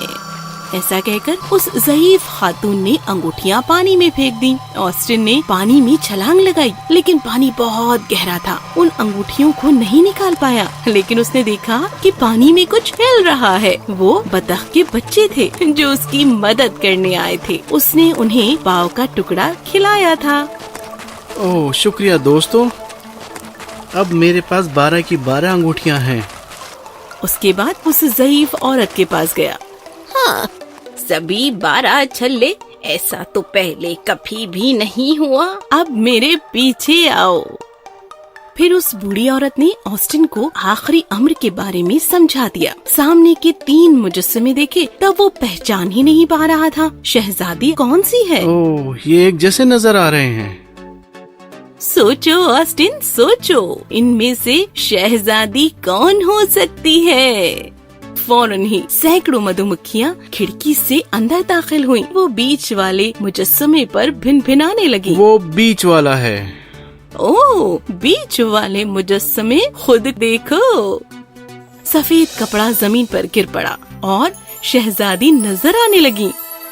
ऐसा कहकर उस ज़ईफ खातून ने अंगूठियां पानी में फेंक दी। ऑस्टिन ने पानी में छलांग लगाई, लेकिन पानी बहुत गहरा था। उन अंगूठियों को नहीं निकाल पाया। लेकिन उसने देखा कि पानी में कुछ हिल रहा है। वो बतख के बच्चे थे जो उसकी मदद करने आए थे। उसने उन्हें पाव का टुकड़ा खिलाया था। ओह शुक्रिया दोस्तों, अब मेरे पास 12 की 12 अंगूठियां हैं। उसके बाद उस ज़ईफ औरत के पास गया। हाँ, सभी 12 छल्ले, ऐसा तो पहले कभी भी नहीं हुआ। अब मेरे पीछे आओ। फिर उस बूढ़ी औरत ने ऑस्टिन को आखिरी अम्र के बारे में समझा दिया। सामने के 3 मुजस्समे देखे तब वो पहचान ही नहीं पा रहा था। शहजादी कौन सी है? ओह, ये एक जैसे नजर आ रहे हैं। सोचो ऑस्टिन, सोचो, इनमें से शहजादी कौन हो सकती है? फौरन ही सैकड़ों मधुमक्खियां खिड़की से अंदर दाखिल हुईं। वो बीच वाले मुजस्समे पर भिनभिनाने लगी। वो बीच वाला है। ओह, बीच वाले मुजस्समे खुद देखो। सफेद कपड़ा जमीन पर गिर पड़ा और शहजादी नजर आने लगी।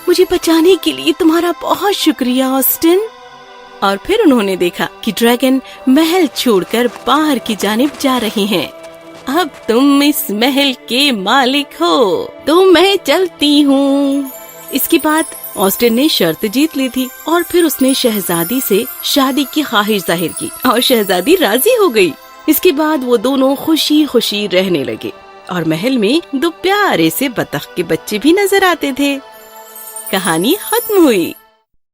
मुझे बचाने के लिए तुम्हारा बहुत शुक्रिया ऑस्टिन। और फिर उन्होंने देखा कि ड्रैगन महल छोड़कर बाहर की जानिब जा रहे हैं। अब तुम इस महल के मालिक हो, तो मैं चलती हूँ। इसके बाद ऑस्टिन ने शर्त जीत ली थी और फिर उसने शहजादी से शादी की ख्वाहिश जाहिर की और शहजादी राजी हो गई। इसके बाद वो दोनों खुशी खुशी रहने लगे और महल में 2 प्यारे से बतख के बच्चे भी नजर आते थे। कहानी खत्म हुई।